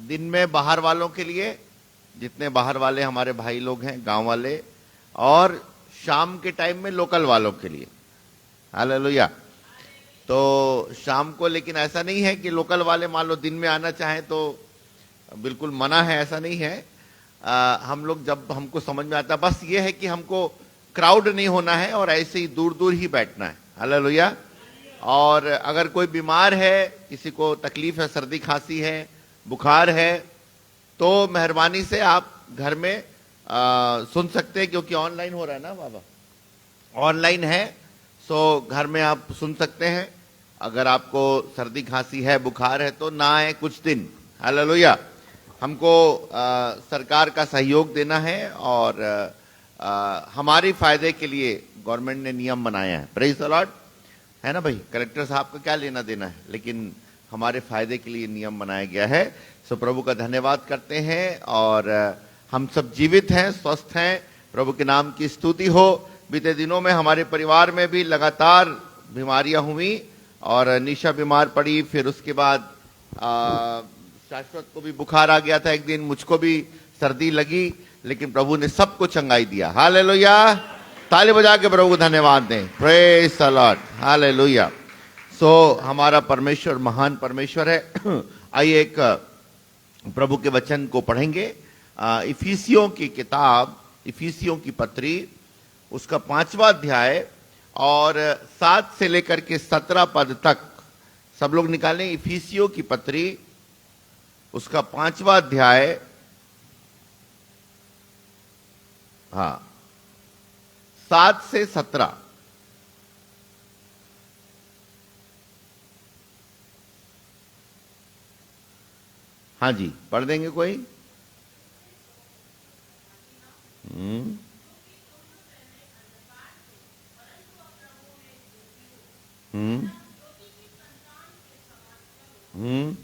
दिन में बाहर वालों के लिए, जितने बाहर वाले हमारे भाई लोग हैं, गांव वाले, और शाम के टाइम में लोकल वालों के लिए। हालेलुया। तो शाम को, लेकिन ऐसा नहीं है कि लोकल वाले मान लो दिन में आना चाहें तो बिल्कुल मना है, ऐसा नहीं है। हम लोग जब हमको समझ में आता, बस ये है कि हमको क्राउड नहीं होना है और ऐसे ही दूर दूर ही बैठना है। हालेलुया। और अगर कोई बीमार है, किसी को तकलीफ है, सर्दी खांसी है, बुखार है, तो मेहरबानी से आप घर में सुन सकते हैं, क्योंकि ऑनलाइन हो रहा है ना बाबा, ऑनलाइन है। सो घर में आप सुन सकते हैं। अगर आपको सर्दी खांसी है, बुखार है, तो ना आए कुछ दिन। हालेलुया। हमको सरकार का सहयोग देना है और हमारे फायदे के लिए गवर्नमेंट ने नियम बनाया है। प्रेज द लॉर्ड, है ना भाई। कलेक्टर साहब का क्या लेना देना है, लेकिन हमारे फायदे के लिए नियम बनाया गया है। सो प्रभु का धन्यवाद करते हैं और हम सब जीवित हैं, स्वस्थ हैं। प्रभु के नाम की स्तुति हो। बीते दिनों में हमारे परिवार में भी लगातार बीमारियां हुई और निशा बीमार पड़ी, फिर उसके बाद शाश्वत को भी बुखार आ गया था एक दिन, मुझको भी सर्दी लगी, लेकिन प्रभु ने सबको चंगाई दिया। हालेलुया। ताली बजा के प्रभु को धन्यवाद दें। Praise the Lord. हालेलुया। सो हमारा परमेश्वर महान परमेश्वर है। आइए एक प्रभु के वचन को पढ़ेंगे। इफिसियों की किताब, इफिसियों की पत्री, उसका 5वां अध्याय और 7 से लेकर के 17 पद तक सब लोग निकालें। इफिसियों की पत्री, उसका 5वां अध्याय, हाँ, 7 से 17। हाँ जी, पढ़ देंगे कोई? हम्म हम्म हम्म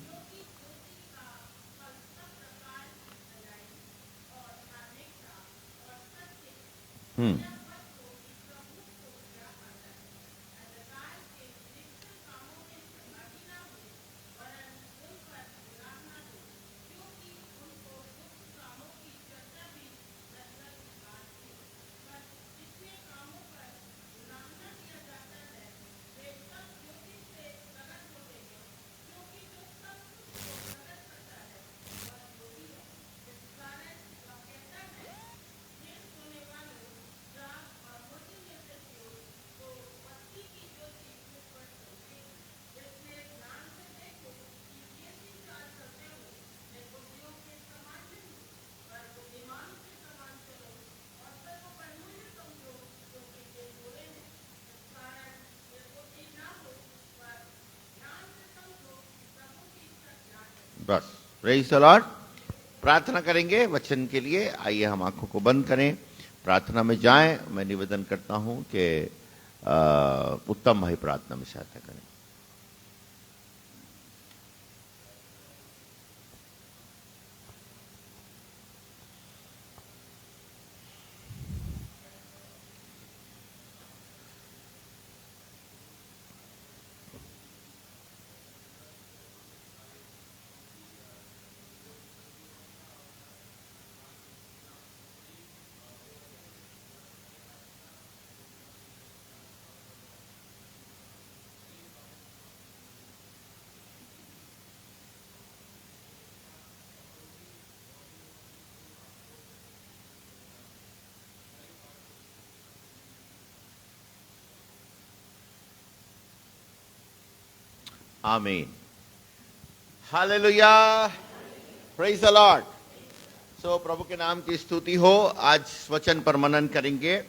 हम्म बस। Praise the Lord. प्रार्थना करेंगे वचन के लिए। आइए हम आंखों को बंद करें, प्रार्थना में जाएं। मैं निवेदन करता हूं कि उत्तम भाई प्रार्थना में सहायता करें। आमीन। Hallelujah. Praise the Lord. So प्रभु के नाम की स्तुति हो। आज वचन पर मनन करेंगे।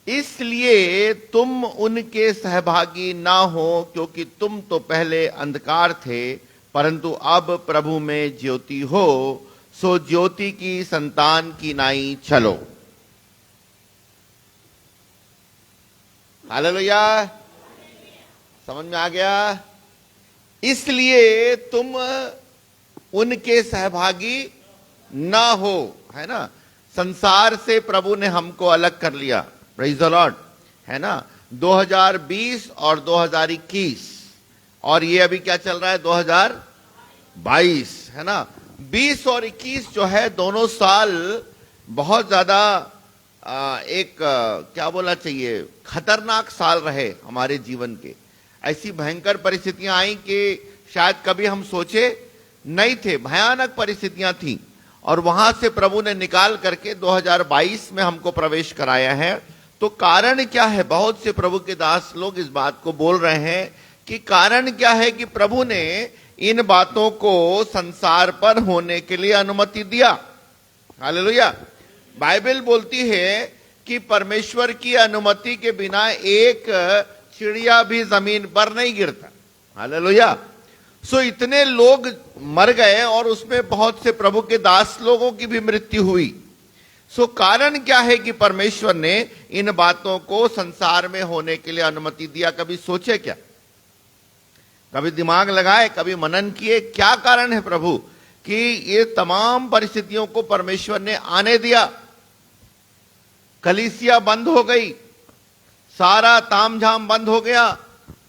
इसलिए तुम उनके सहभागी ना हो, क्योंकि तुम तो पहले अंधकार थे, परंतु अब प्रभु में ज्योति हो। सो ज्योति की संतान की नाई चलो। हालेलुया। समझ में आ गया? इसलिए तुम उनके सहभागी ना हो, है ना। संसार से प्रभु ने हमको अलग कर लिया। प्रेज़ द लॉर्ड, है ना। 2020 और 2021, और ये अभी क्या चल रहा है 2022, है ना। 20 और 21 जो है दोनों साल बहुत ज्यादा क्या बोला चाहिए, खतरनाक साल रहे हमारे जीवन के। ऐसी भयंकर परिस्थितियां आई कि शायद कभी हम सोचे नहीं थे, भयानक परिस्थितियां थी, और वहां से प्रभु ने निकाल करके 2022 में हमको प्रवेश कराया है। तो कारण क्या है? बहुत से प्रभु के दास लोग इस बात को बोल रहे हैं कि कारण क्या है कि प्रभु ने इन बातों को संसार पर होने के लिए अनुमति दिया। हालेलुया। बाइबल बोलती है कि परमेश्वर की अनुमति के बिना एक चिड़िया भी जमीन पर नहीं गिरता। हालेलुया। सो इतने लोग मर गए और उसमें बहुत से प्रभु के दास लोगों की भी मृत्यु हुई। सो कारण क्या है कि परमेश्वर ने इन बातों को संसार में होने के लिए अनुमति दिया? कभी सोचे क्या? कभी दिमाग लगाए, कभी मनन किए, क्या कारण है प्रभु कि ये तमाम परिस्थितियों को परमेश्वर ने आने दिया? कलीसिया बंद हो गई, सारा तामझाम बंद हो गया,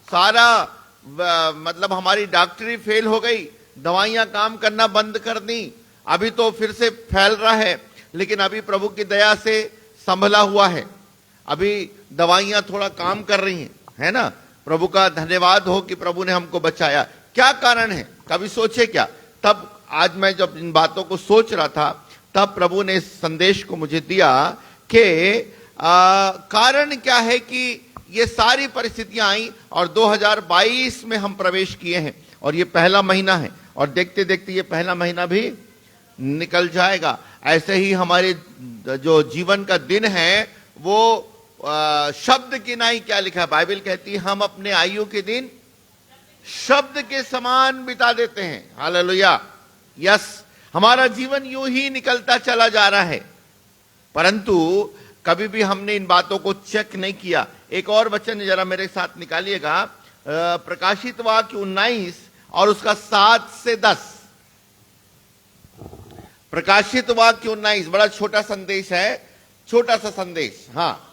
सारा मतलब हमारी डॉक्टरी फेल हो गई, दवाइयां काम करना बंद कर दी। अभी तो फिर से फैल रहा है, लेकिन अभी प्रभु की दया से संभला हुआ है, अभी दवाइयां थोड़ा काम कर रही हैं, है ना। प्रभु का धन्यवाद हो कि प्रभु ने हमको बचाया। क्या कारण है? कभी सोचे क्या? तब आज मैं जब इन बातों को सोच रहा था, तब प्रभु ने इस संदेश को मुझे दिया कि कारण क्या है कि ये सारी परिस्थितियां आई और 2022 में हम प्रवेश किए हैं, और ये पहला महीना है, और देखते देखते ये पहला महीना भी निकल जाएगा। ऐसे ही हमारे जो जीवन का दिन है वो शब्द की नहीं, क्या लिखा है? बाइबल कहती है हम अपने आयु के दिन शब्द के समान बिता देते हैं। हालेलुया। यस, हमारा जीवन यूं ही निकलता चला जा रहा है, परंतु कभी भी हमने इन बातों को चेक नहीं किया। एक और वचन जरा मेरे साथ निकालिएगा, प्रकाशित वाक्य 19 और उसका 7 से 10। प्रकाशित वाक्य 19, बड़ा छोटा संदेश है, छोटा सा संदेश। हाँ,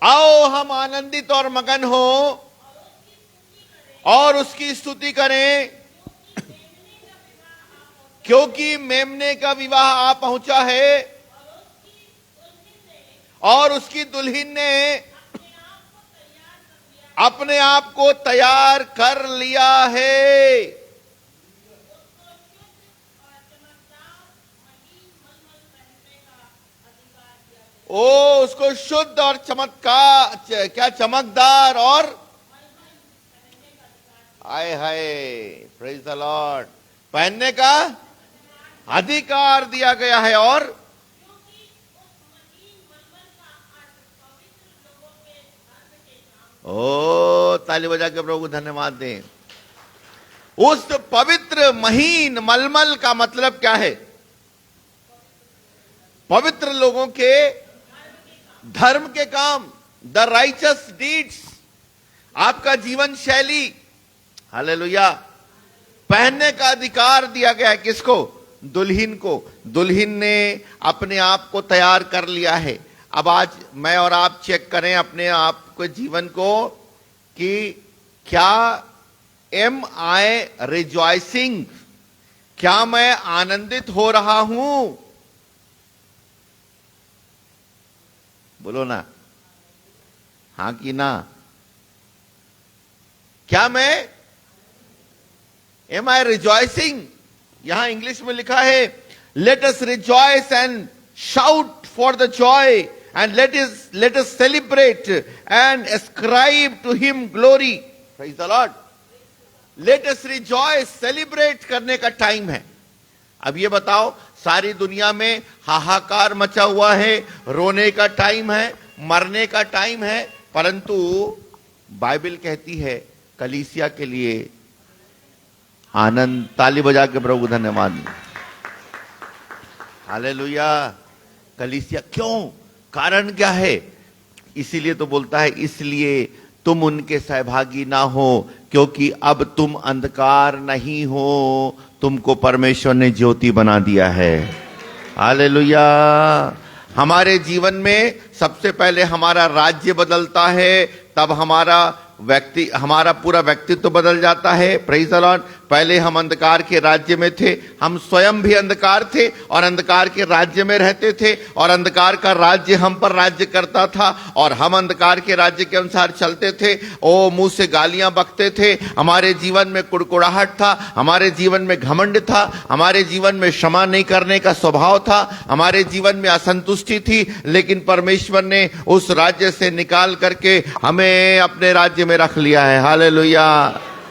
आओ हम आनंदित और मगन हो और उसकी स्तुति करें, क्योंकि मेमने का विवाह आ पहुंचा है और उसकी दुल्हन ने अपने आप को तैयार कर लिया है। ओ, उसको शुद्ध और चमत्कार, क्या चमकदार और आए हाय, प्रेज द लॉर्ड, पहनने का अधिकार दिया गया है। और ओ, ताली बजा के प्रभु को धन्यवाद दें। उस पवित्र महीन मलमल का मतलब क्या है? पवित्र लोगों के धर्म के काम, द राइचस डीड्स, आपका जीवन शैली। हालेलुया। पहनने का अधिकार दिया गया है किसको? दुल्हन को। दुल्हन ने अपने आप को तैयार कर लिया है। अब आज मैं और आप चेक करें अपने आप के जीवन को कि क्या एम आई रिजॉइसिंग, क्या मैं आनंदित हो रहा हूं? बोलो ना, हां कि ना? क्या मैं एम आई रिजॉइसिंग? यहां इंग्लिश में लिखा है let us rejoice and shout for the Joy and let us celebrate and ascribe to him glory. Praise the Lord. Let us rejoice, celebrate करने का टाइम है। अब ये बताओ, सारी दुनिया में हाहाकार मचा हुआ है, रोने का टाइम है, मरने का टाइम है, परंतु बाइबल कहती है कलीसिया के लिए आनंद। ताली बजा के प्रभु धन्यवाद। हालेलुया। कलीसिया क्यों? कारण क्या है? इसीलिए तो बोलता है इसलिए तुम उनके सहभागी ना हो, क्योंकि अब तुम अंधकार नहीं हो, तुमको परमेश्वर ने ज्योति बना दिया है। हालेलुया। हमारे जीवन में सबसे पहले हमारा राज्य बदलता है, तब हमारा पूरा व्यक्तित्व बदल जाता है। Praise the Lord. पहले हम अंधकार के राज्य में थे, हम स्वयं भी अंधकार थे और अंधकार के राज्य में रहते थे, और अंधकार का राज्य हम पर राज्य करता था और हम अंधकार के राज्य के अनुसार चलते थे। ओ मुंह से गालियां बकते थे, हमारे जीवन में कुड़कुड़ाहट था, हमारे जीवन में घमंड था, हमारे जीवन में क्षमा नहीं करने का स्वभाव था, हमारे जीवन में असंतुष्टि थी। लेकिन परमेश्वर ने उस राज्य से निकाल करके हमें अपने राज्य में रख लिया है। Hallelujah,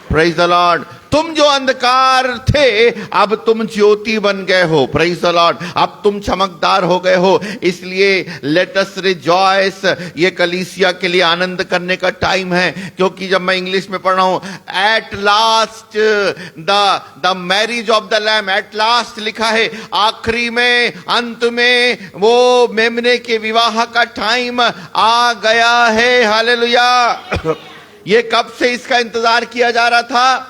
praise the Lord. तुम जो अंधकार थे, अब तुम ज्योति बन गए हो। Praise the Lord. अब तुम चमकदार हो गए हो। इसलिए लेट अस रिजॉयस। ये कलीसिया के लिए आनंद करने का टाइम है, क्योंकि जब मैं इंग्लिश में पढ़ रहा हूं, at last the marriage of the lamb, at last लिखा है, आखिरी में, अंत में वो मेमने के विवाह का टाइम आ गया है। हालेलुया। ये कब से इसका इंतजार किया जा रहा था?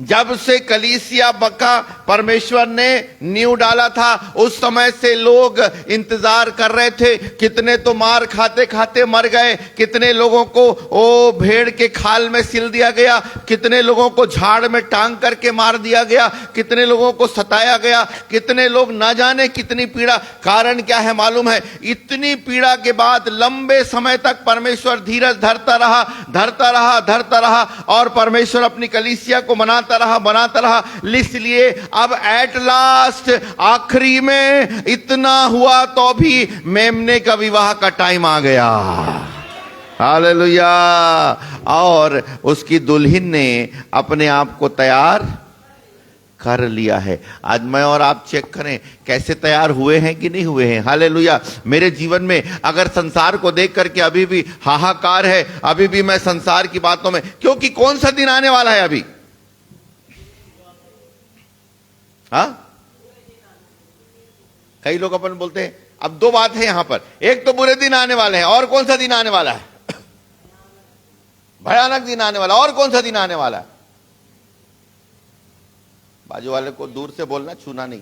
जब से कलीसिया बका परमेश्वर ने नींव डाला था, उस समय से लोग इंतजार कर रहे थे। कितने तो मार खाते खाते मर गए, कितने लोगों को ओ भेड़ के खाल में सिल दिया गया, कितने लोगों को झाड़ में टांग करके मार दिया गया, कितने लोगों को सताया गया, कितने लोग ना जाने कितनी पीड़ा। कारण क्या है मालूम है? इतनी पीड़ा के बाद लंबे समय तक परमेश्वर धीरज धरता रहा और परमेश्वर अपनी कलीसिया को बनाता रहा। इसलिए अब एट लास्ट, आखिरी में इतना हुआ तो भी मेमने का विवाह का टाइम आ गया। हालेलुया। और उसकी दुल्हन ने अपने आप को तैयार कर लिया है। आज मैं और आप चेक करें कैसे तैयार हुए हैं कि नहीं हुए हैं। हालेलुया। मेरे जीवन में अगर संसार को देख करके अभी भी हाहाकार है, अभी भी मैं संसार की बातों में, क्योंकि कौन सा दिन आने वाला है अभी? कई लोग अपन बोलते हैं, अब दो बात है यहां पर, एक तो बुरे दिन आने वाले हैं, और कौन सा दिन आने वाला है? भयानक दिन आने वाला। और कौन सा दिन आने वाला है? बाजू वाले को दूर से बोलना, छूना नहीं।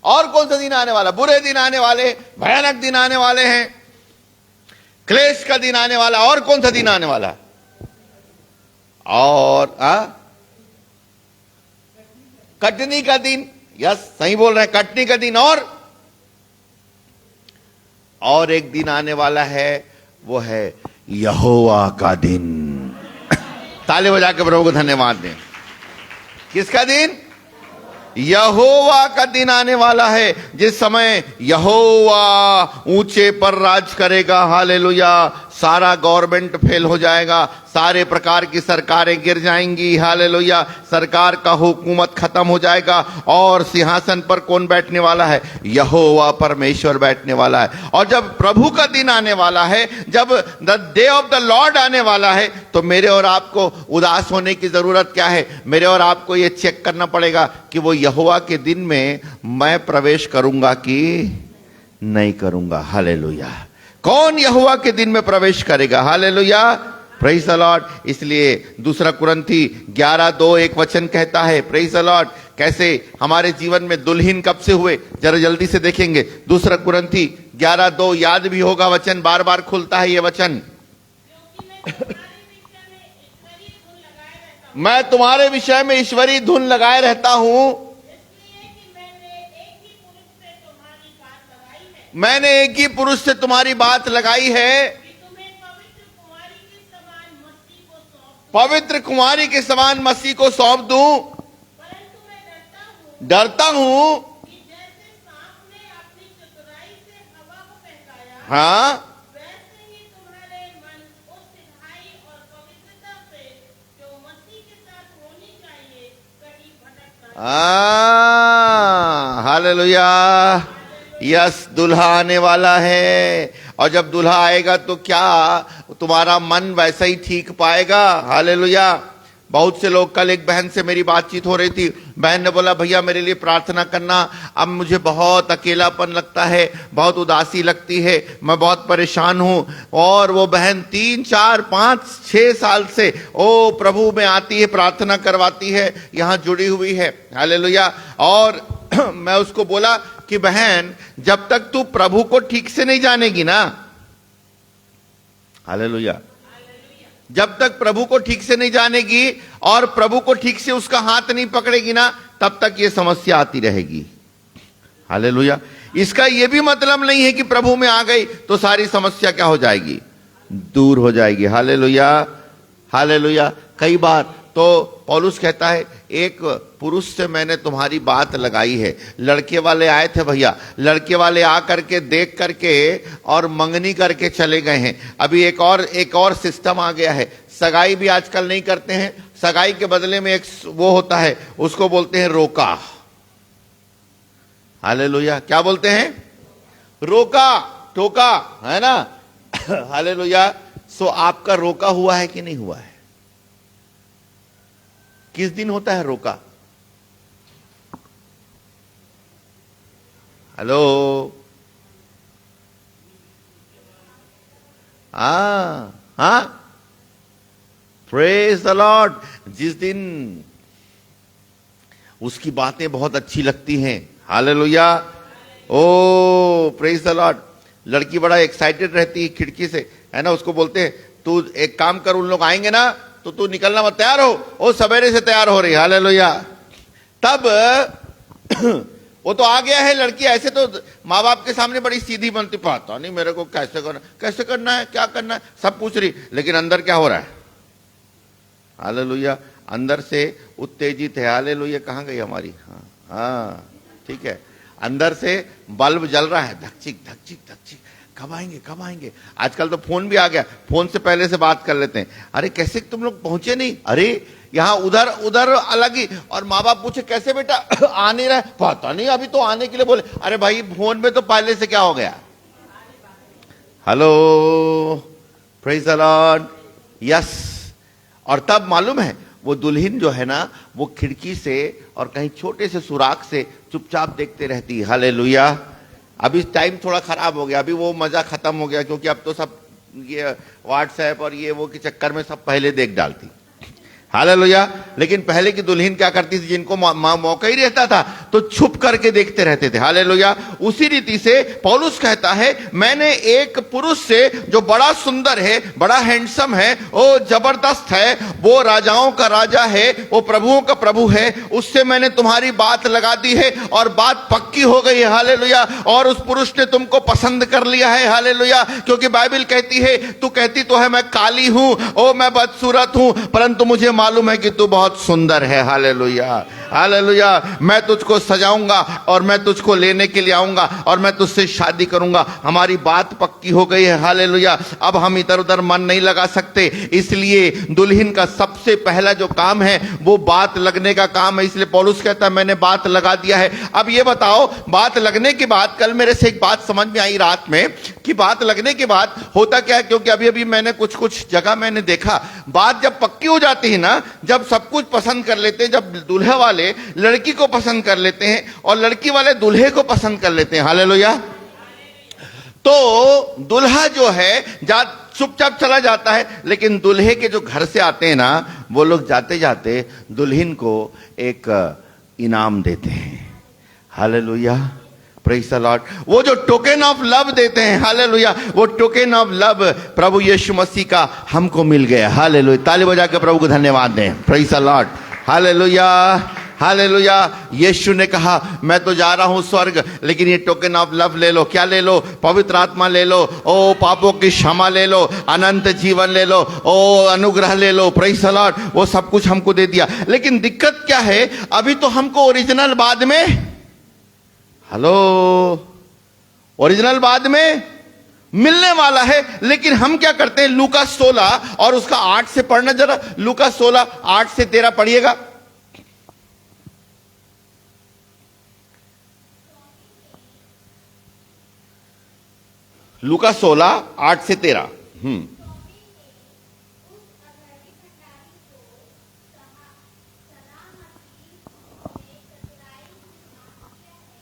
और कौन सा दिन आने वाला? बुरे दिन आने वाले, भयानक दिन आने वाले हैं, क्लेश का दिन आने वाला। और कौन सा दिन आने वाला? और कटनी का दिन। यस, सही बोल रहे हैं, कटनी का दिन। और एक दिन आने वाला है, वो है यहोवा का दिन। ताली बजा के प्रभु को धन्यवाद दें। किसका दिन? यहोवा का दिन आने वाला है, जिस समय यहोवा ऊंचे पर राज करेगा। हालेलुया। सारा गवर्नमेंट फेल हो जाएगा, सारे प्रकार की सरकारें गिर जाएंगी। हालेलुया। सरकार का हुकूमत खत्म हो जाएगा, और सिंहासन पर कौन बैठने वाला है? यहोवा परमेश्वर बैठने वाला है। और जब प्रभु का दिन आने वाला है, जब the day of the Lord आने वाला है, तो मेरे और आपको उदास होने की जरूरत क्या है? मेरे और आपको यह चेक करना पड़ेगा कि वो यहोवा के दिन में मैं प्रवेश करूंगा कि नहीं करूंगा। हालेलुया। कौन यहोवा के दिन में प्रवेश करेगा? Hallelujah, praise the Lord. इसलिए दूसरा कुरिन्थी 11:2 एक वचन कहता है, प्रेज़ द लॉर्ड, कैसे हमारे जीवन में दुल्हन कब से हुए, जरा जल्दी से देखेंगे। दूसरा कुरिन्थी 11:2 याद भी होगा वचन, बार बार खुलता है ये वचन। मैं तुम्हारे विषय में ईश्वरीय धुन लगाए रहता हूं, मैंने एक ही पुरुष से तुम्हारी बात लगाई है, पवित्र कुमारी के समान मसीह को सौंप दूं। डरता हूं हाँ, हालेलुया। यस, दुल्हा आने वाला है, और जब दुल्हा आएगा तो क्या तुम्हारा मन वैसा ही ठीक पाएगा? हालेलुया। बहुत से लोग, कल एक बहन से मेरी बातचीत हो रही थी, बहन ने बोला भैया मेरे लिए प्रार्थना करना, अब मुझे बहुत अकेलापन लगता है, बहुत उदासी लगती है, मैं बहुत परेशान हूं। और वो बहन 3, 4, 5, 6 साल से ओ प्रभु में आती है, प्रार्थना करवाती है, यहां जुड़ी हुई है। हालेलुया। और मैं उसको बोला कि बहन जब तक तू प्रभु को ठीक से नहीं जानेगी ना, हालेलुया, जब तक प्रभु को ठीक से नहीं जानेगी और प्रभु को ठीक से उसका हाथ नहीं पकड़ेगी ना, तब तक ये समस्या आती रहेगी। हालेलुया। इसका यह भी मतलब नहीं है कि प्रभु में आ गई तो सारी समस्या क्या हो जाएगी, दूर हो जाएगी। Hallelujah, hallelujah. कई बार तो पौलुस कहता है, एक पुरुष से मैंने तुम्हारी बात लगाई है। लड़के वाले आए थे भैया, लड़के वाले आ करके देख करके और मंगनी करके चले गए हैं। अभी एक और सिस्टम आ गया है, सगाई भी आजकल नहीं करते हैं। सगाई के बदले में एक वो होता है, उसको बोलते हैं रोका। हालेलुया। क्या बोलते हैं? रोका, टोका, है ना। हालेलुया। सो आपका रोका हुआ है कि नहीं हुआ है? किस दिन होता है रोका? हेलो, हाँ, प्रेज द लॉर्ड। जिस दिन उसकी बातें बहुत अच्छी लगती हैं, hallelujah, O praise the lord. लड़की बड़ा एक्साइटेड रहती है खिड़की से, है ना। उसको बोलते हैं, तू एक काम कर, उन लोग आएंगे ना तो तू निकलना मत, तैयार हो। वो सवेरे से तैयार हो रही, हालेलुया। तब वो तो आ गया है लड़की, ऐसे तो माँ बाप के सामने बड़ी सीधी बनती, पाता नहीं मेरे को कैसे करना है, क्या करना है, सब पूछ रही, लेकिन अंदर क्या हो रहा है? हालेलुया। अंदर से उत्तेजित है। हालेलुया। कहाँ गई हमारी? हाँ, ठीक है। अंदर से बल्ब जल रहा है, धकचिक धकचिक धकचिक, कब आएंगे कब आएंगे। आजकल तो फोन भी आ गया, फोन से पहले से बात कर लेते हैं। अरे कैसे तुम लोग पहुंचे नहीं? अरे यहाँ उधर उधर अलग ही। और माँ बाप पूछे कैसे बेटा आ नहीं रहा? पता नहीं, अभी तो आने के लिए बोले। अरे भाई फोन में तो पहले से क्या हो गया? Hello, praise the Lord. Yes. और तब मालूम है वो दुल्हन जो है ना, वो खिड़की से और कहीं छोटे से सुराख से चुपचाप देखते रहती है। हालेलुया। अभी टाइम थोड़ा खराब हो गया, अभी वो मजा खत्म हो गया, क्योंकि अब तो सब ये व्हाट्सएप और ये वो के चक्कर में सब पहले देख डालती। हालेलुया। लेकिन पहले की दुल्हन क्या करती थी, जिनको मौका ही रहता था तो छुप करके देखते रहते थे। हालेलुया। उसी रीति से पौलुस कहता है, मैंने एक पुरुष से जो बड़ा सुंदर है, बड़ा हैंडसम है, वो जबरदस्त है, वो राजाओं का राजा है, वो प्रभुओं का प्रभु है, उससे मैंने तुम्हारी बात लगा दी है और बात पक्की हो गई है। हालेलुया। और उस पुरुष ने तुमको पसंद कर लिया है। हालेलुया। क्योंकि बाइबल कहती है, तू कहती तो है मैं काली हूं, ओ मैं बदसूरत हूं, परंतु मुझे मालूम है कि तू बहुत सुंदर है। Hallelujah, hallelujah. मैं तुझको सजाऊंगा और मैं तुझको लेने के लिए आऊंगा और मैं तुझसे शादी करूंगा। हमारी बात पक्की हो गई है। हालेलुया। अब हम इधर उधर मन नहीं लगा सकते, इसलिए दुल्हन का सबसे पहला जो काम है वो बात लगने का काम है। इसलिए पौलुस कहता है, मैंने बात लगा दिया है। अब ये बताओ, बात लगने के बाद, कल मेरे से एक बात समझ में आई रात में कि बात लगने के बाद होता क्या है, क्योंकि अभी अभी मैंने कुछ जगह मैंने देखा, बात जब पक्की हो जाती है ना, जब सब कुछ पसंद कर लेते हैं, जब दूल्हे वाले लड़की को पसंद कर लेते हैं और लड़की वाले दूल्हे को पसंद कर लेते हैं, हालेलुया, तो दूल्हा जो है चुपचाप चला जाता है। लेकिन दूल्हे के जो घर से आते हैं ना, वो लोग जाते जाते दुल्हन को एक इनाम देते हैं। Hallelujah, praise the Lord. वो जो टोकन ऑफ लव देते हैं, हालेलुया, वो टोकन ऑफ लव प्रभु यीशु मसीह का हमको मिल गया। हालेलुया। ताली बजा के प्रभु को धन्यवाद दें। Praise the Lord. Hallelujah, hallelujah. यीशु ने कहा, मैं तो जा रहा हूं स्वर्ग, लेकिन ये टोकन ऑफ लव ले लो। क्या ले लो? पवित्र आत्मा ले लो, ओ पापों की क्षमा ले लो, अनंत जीवन ले लो, ओ अनुग्रह ले लो। Praise the Lord. वो सब कुछ हमको दे दिया। लेकिन दिक्कत क्या है, अभी तो हमको ओरिजिनल बाद में, हेलो, ओरिजिनल बाद में मिलने वाला है। लेकिन हम क्या करते हैं, लूका 16 और उसका 8 से पढ़ना जरा। लूका 16 8 से 13 पढ़िएगा। लूका 16 8 से 13।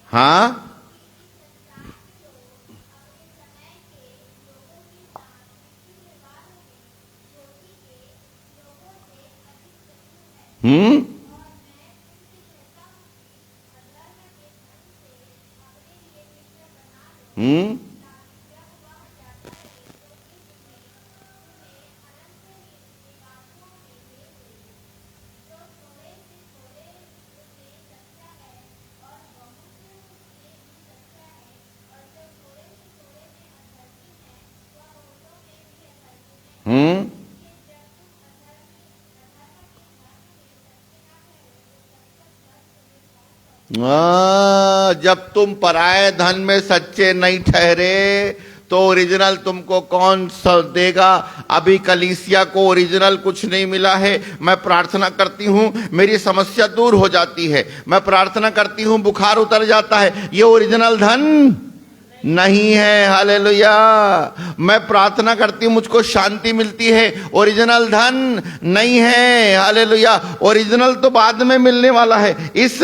हाँ, हम्म हम्म जब तुम पराये धन में सच्चे नहीं ठहरे तो ओरिजिनल तुमको कौन सा देगा। अभी कलीसिया को ओरिजिनल कुछ नहीं मिला है। मैं प्रार्थना करती हूं मेरी समस्या दूर हो जाती है, मैं प्रार्थना करती हूं बुखार उतर जाता है। ये ओरिजिनल धन नहीं है। हालेलुया। मैं प्रार्थना करती हूं मुझको शांति मिलती है, ओरिजिनल धन नहीं है। हालेलुया। ओरिजिनल तो बाद में मिलने वाला है। इस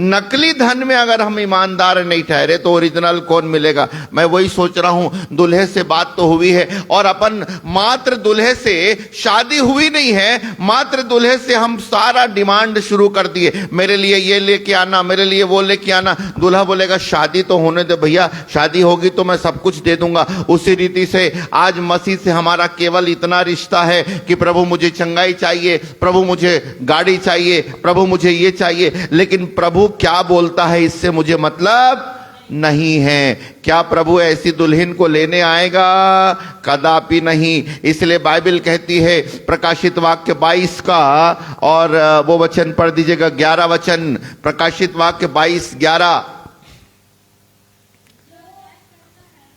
नकली धन में अगर हम ईमानदार नहीं ठहरे तो ओरिजिनल कौन मिलेगा। मैं वही सोच रहा हूं, दूल्हे से बात तो हुई है और अपन मात्र दूल्हे से शादी हुई नहीं है, मात्र दूल्हे से हम सारा डिमांड शुरू कर दिए, मेरे लिए ये लेके आना, मेरे लिए वो लेके आना। दूल्हा बोलेगा शादी तो होने दे भैया, शादी होगी तो मैं सब कुछ दे दूंगा। उसी रीति से आज मसीह से हमारा केवल इतना रिश्ता है कि प्रभु मुझे चंगाई चाहिए, प्रभु मुझे गाड़ी चाहिए, प्रभु मुझे ये चाहिए, लेकिन प्रभु क्या बोलता है इससे मुझे मतलब नहीं है। क्या प्रभु ऐसी दुल्हन को लेने आएगा? कदापि नहीं। इसलिए बाइबल कहती है प्रकाशित वाक्य 22 का, और वो वचन पढ़ दीजिएगा 11 वचन, प्रकाशित वाक्य 22:11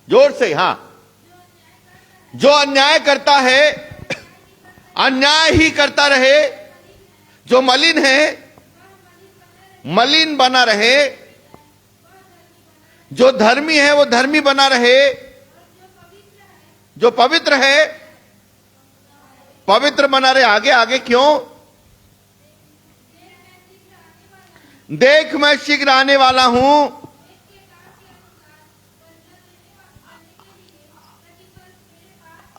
जोर से। हाँ, जो अन्याय करता है अन्याय ही करता रहे, जो मलिन है मलिन बना रहे, जो धर्मी है वो धर्मी बना रहे, जो पवित्र है पवित्र बना रहे। आगे आगे क्यों? देख मैं शीघ्र आने वाला हूं,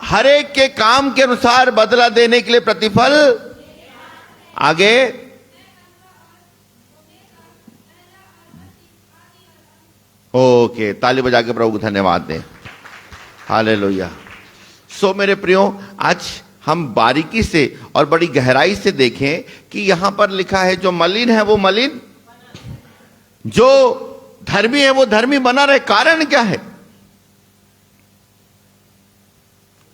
हर एक के काम के अनुसार बदला देने के लिए प्रतिफल। आगे ओके, ताली बजा के प्रभु को धन्यवाद दें। हालेलुया। सो मेरे प्रियो, आज हम बारीकी से और बड़ी गहराई से देखें कि यहां पर लिखा है जो मलिन है वो मलिन, जो धर्मी है वो धर्मी बना रहे। कारण क्या है?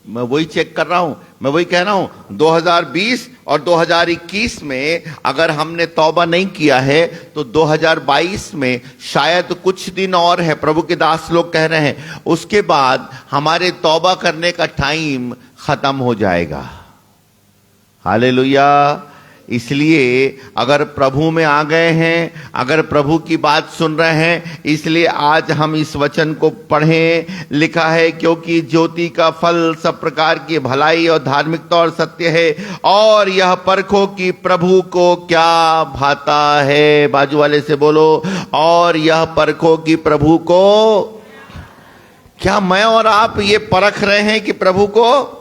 मैं वही चेक कर रहा हूं, मैं वही कह रहा हूं। 2020 और 2021 में अगर हमने तौबा नहीं किया है तो 2022 में शायद कुछ दिन और है, प्रभु के दास लोग कह रहे हैं, उसके बाद हमारे तौबा करने का टाइम खत्म हो जाएगा। हालेलुया। इसलिए अगर प्रभु में आ गए हैं, अगर प्रभु की बात सुन रहे हैं, इसलिए आज हम इस वचन को पढ़ें। लिखा है क्योंकि ज्योति का फल सब प्रकार की भलाई और धार्मिकता और सत्य है, और यह परखो कि प्रभु को क्या भाता है। बाजू वाले से बोलो, और यह परखो कि प्रभु को क्या। मैं और आप ये परख रहे हैं कि प्रभु को,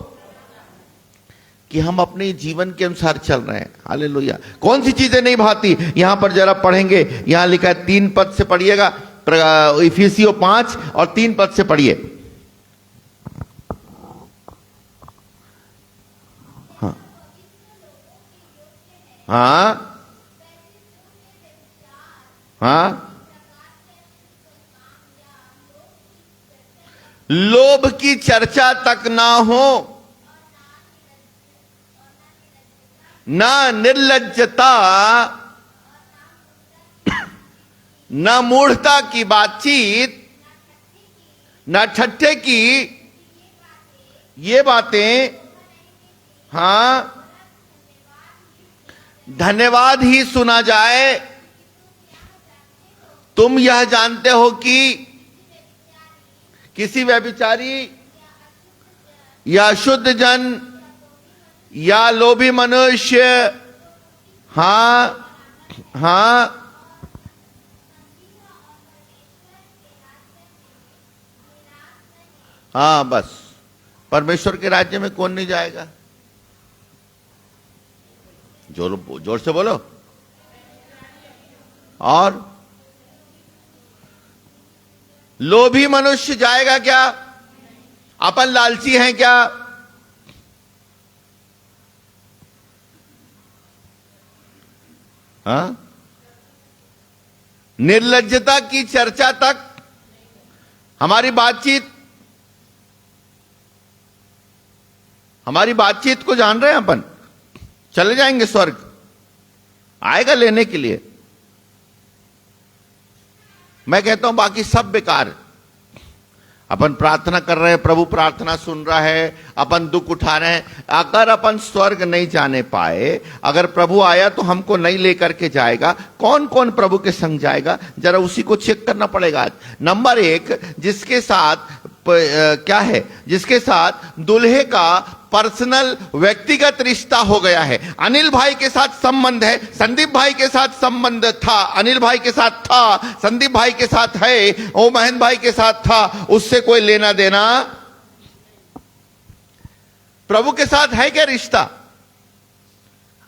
कि हम अपने जीवन के अनुसार चल रहे हैं। हालेलुया। कौन सी चीजें नहीं भाती? यहां पर जरा पढ़ेंगे, यहां लिखा है 3 पद से पढ़िएगा, इफिसियों 5 और 3 पद से पढ़िए। हाँ हाँ हाँ, लोभ की चर्चा तक ना हो, ना निर्लज्जता, न मूढ़ता की बातचीत, न ठट्ठे की ये बातें। हां, धन्यवाद ही सुना जाए। तुम यह जानते हो कि किसी व्यभिचारी या शुद्ध जन या लोभी मनुष्य, हां हां, हाँ, बस परमेश्वर के राज्य में कौन नहीं जाएगा? जोर से बोलो। और लोभी मनुष्य जाएगा क्या? अपन लालची हैं क्या? हाँ? निर्लज्जता की चर्चा तक हमारी बातचीत को जान रहे हैं अपन। चले जाएंगे स्वर्ग, आएगा लेने के लिए। मैं कहता हूं बाकी सब बेकार। अपन प्रार्थना कर रहे हैं, प्रभु प्रार्थना सुन रहा है, अपन दुख उठा रहे हैं। अगर अपन स्वर्ग नहीं जाने पाए, अगर प्रभु आया तो हमको नहीं लेकर के जाएगा, कौन कौन प्रभु के संग जाएगा? जरा उसी को चेक करना पड़ेगा आज। नंबर 1, जिसके साथ क्या है, जिसके साथ दूल्हे का पर्सनल व्यक्तिगत रिश्ता हो गया है। अनिल भाई के साथ संबंध है, संदीप भाई के साथ संबंध था, अनिल भाई के साथ था, संदीप भाई के साथ है, ओ महेंद्र भाई के साथ था, उससे कोई लेना देना। प्रभु के साथ है क्या रिश्ता?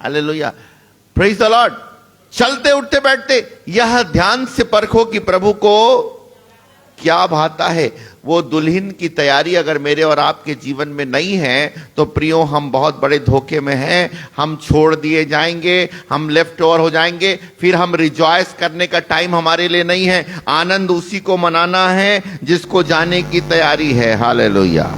Hallelujah, praise the Lord. चलते उठते बैठते यह ध्यान से परखो कि प्रभु को क्या भाता है। वो दुल्हन की तैयारी अगर मेरे और आपके जीवन में नहीं है तो प्रियो हम बहुत बड़े धोखे में हैं। हम छोड़ दिए जाएंगे, हम लेफ्ट ओवर हो जाएंगे, फिर हम रिजॉयस करने का टाइम हमारे लिए नहीं है। आनंद उसी को मनाना है जिसको जाने की तैयारी है। Hallelujah,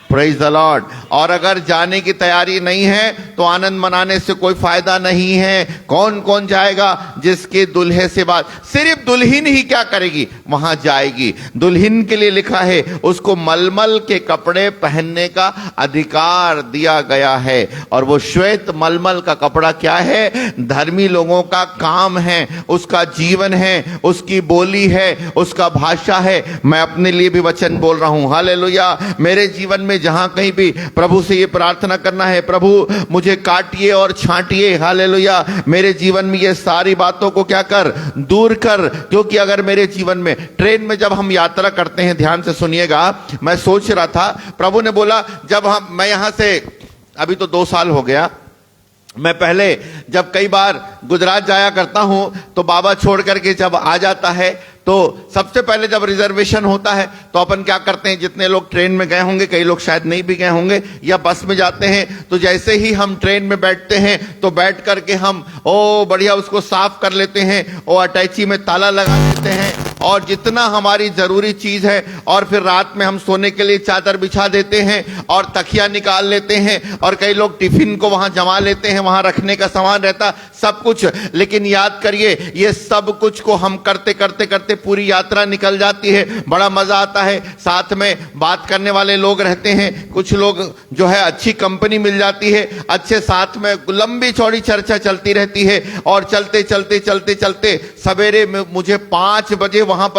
praise the Lord. और अगर जाने की तैयारी नहीं है तो आनंद मनाने से कोई फायदा नहीं है। कौन कौन जाएगा? जिसके दुल्हे से बात, सिर्फ दुल्हन ही क्या करेगी? वहां जाएगी। दुल्हन के लिए लिखा है उसको मलमल के कपड़े पहनने का अधिकार दिया गया है। और वो श्वेत मलमल का कपड़ा क्या है? धर्मी लोगों का काम है, उसका जीवन है, उसकी बोली है, उसका भाषा है। मैं अपने लिए भी वचन बोल रहा हूं। हालेलुया। मेरे जीवन में जहां कहीं भी प्रभु से ये प्रार्थना करना है, प्रभु मुझे काटिए और छांटिए। हालेलुया, मेरे जीवन में ये सारी बातों को क्या कर, दूर कर। क्योंकि अगर मेरे जीवन में, ट्रेन में जब हम यात्रा करते हैं, ध्यान से सुनिएगा, मैं सोच रहा था, प्रभु ने बोला जब मैं यहां से, अभी तो 2 साल हो गया, मैं पहले जब कई बार गुजरात जाया करता हूं तो बाबा छोड़ करके जब आ जाता है तो सबसे पहले जब रिजर्वेशन होता है तो अपन क्या करते हैं, जितने लोग ट्रेन में गए होंगे, कई लोग शायद नहीं भी गए होंगे, या बस में जाते हैं, तो जैसे ही हम ट्रेन में बैठते हैं तो बैठ करके हम बढ़िया उसको साफ कर लेते हैं, अटैची में ताला लगा देते हैं और जितना हमारी जरूरी चीज है, और फिर रात में हम सोने के लिए चादर बिछा देते हैं और तकिया निकाल लेते हैं, और कई लोग टिफिन को वहां जमा लेते हैं, वहां रखने का सामान रहता सब कुछ। लेकिन याद करिए, ये सब कुछ को हम करते करते करते पूरी यात्रा निकल जाती है। बड़ा मजा आता है, साथ में बात करने वाले लोग रहते हैं, कुछ लोग जो है अच्छी कंपनी मिल जाती है, अच्छे साथ में लंबी चौड़ी चर्चा चलती रहती है। और चलते चलते चलते चलते सवेरे में मुझे 5 बजे वहां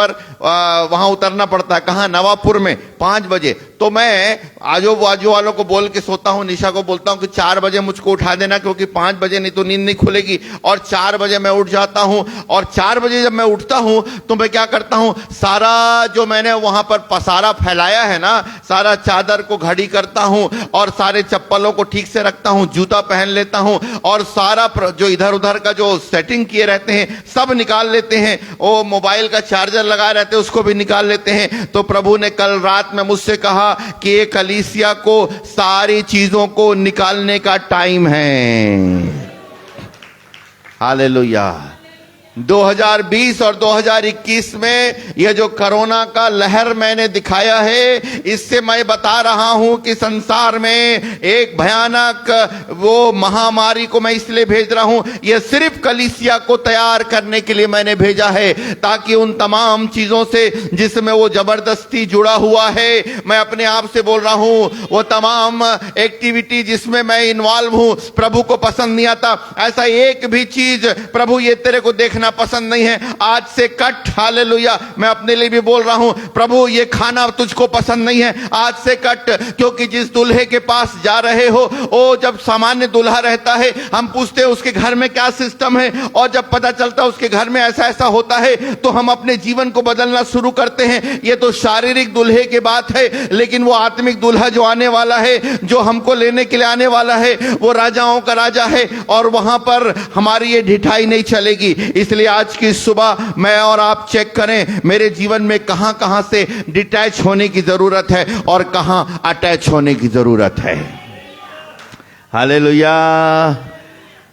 उतरना पड़ता है। कहां? नवापुर में 5 बजे। तो मैं आजू बाजू वालों को बोल के सोता हूं, निशा को बोलता हूं कि 4 बजे मुझको उठा देना, क्योंकि 5 बजे नहीं तो नींद नहीं खुलेगी। और 4 बजे मैं उठ जाता हूं, और 4 बजे जब मैं उठता हूं तो मैं क्या करता हूं, सारा जो मैंने वहां पर पसारा फैलाया है ना, सारा चादर को घड़ी करता हूं और सारे चप्पलों को ठीक से रखता हूं, जूता पहन लेता हूं, और सारा जो इधर उधर का जो सेटिंग किए रहते हैं सब निकाल लेते हैं। वो मोबाइल का चार्जर लगा रहते हैं उसको भी निकाल लेते हैं। तो प्रभु ने कल रात में मुझसे कहा कि ये कलीसिया को सारी चीजों को निकालने का टाइम है। हालेलुया। 2020 और 2021 में यह जो कोरोना का लहर मैंने दिखाया है, इससे मैं बता रहा हूं कि संसार में एक भयानक वो महामारी को मैं इसलिए भेज रहा हूं, यह सिर्फ कलीसिया को तैयार करने के लिए मैंने भेजा है, ताकि उन तमाम चीजों से जिसमें वो जबरदस्ती जुड़ा हुआ है, मैं अपने आप से बोल रहा हूं, वो तमाम एक्टिविटी जिसमें मैं इन्वॉल्व हूं, प्रभु को पसंद नहीं आता। ऐसा एक भी चीज प्रभु ये तेरे को देखना पसंद नहीं है, आज से कट। हालेलुया। मैं अपने लिए भी बोल रहा हूं, प्रभु ये खाना तुझको पसंद नहीं है, आज से कट। क्योंकि जिस दूल्हे के पास जा रहे हो, वो जब सामान्य दूल्हा रहता है, हम पूछते हैं उसके घर में क्या सिस्टम है, और जब पता चलता है उसके घर में ऐसा ऐसा होता है तो हम अपने जीवन को बदलना शुरू करते हैं। ये तो शारीरिक दूल्हे की बात है, लेकिन वो आत्मिक दूल्हा जो आने वाला है, जो हमको लेने के लिए आने वाला है, वो राजाओं का राजा है, और वहां पर हमारी ये ढिठाई नहीं चलेगी। इसलिए आज की सुबह मैं और आप चेक करें मेरे जीवन में कहां कहां से डिटैच होने की जरूरत है और कहां अटैच होने की जरूरत है। हालेलुया।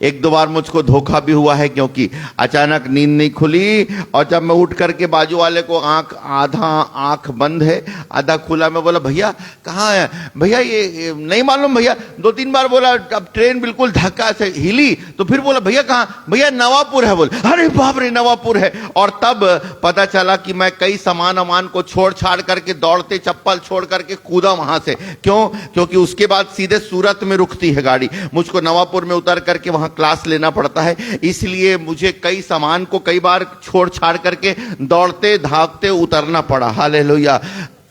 एक दो बार मुझको धोखा भी हुआ है, क्योंकि अचानक नींद नहीं खुली और जब मैं उठ करके बाजू वाले को आधा आंख बंद है आधा खुला, मैं बोला भैया कहाँ है भैया, ये नहीं मालूम भैया। दो तीन बार बोला, अब ट्रेन बिल्कुल धक्का से हिली तो फिर बोला भैया कहाँ, भैया नवापुर है। बोले अरे बाप रे नवापुर है। और तब पता चला कि मैं कई सामान अमान को छोड़ छाड़ करके दौड़ते चप्पल छोड़ करके कूदा वहां से। क्यों? क्योंकि उसके बाद सीधे सूरत में रुकती है गाड़ी, मुझको नवापुर में उतर करके वहां क्लास लेना पड़ता है, इसलिए मुझे कई सामान को कई बार छोड़ छाड़ करके दौड़ते भागते उतरना पड़ा। हालेलुया।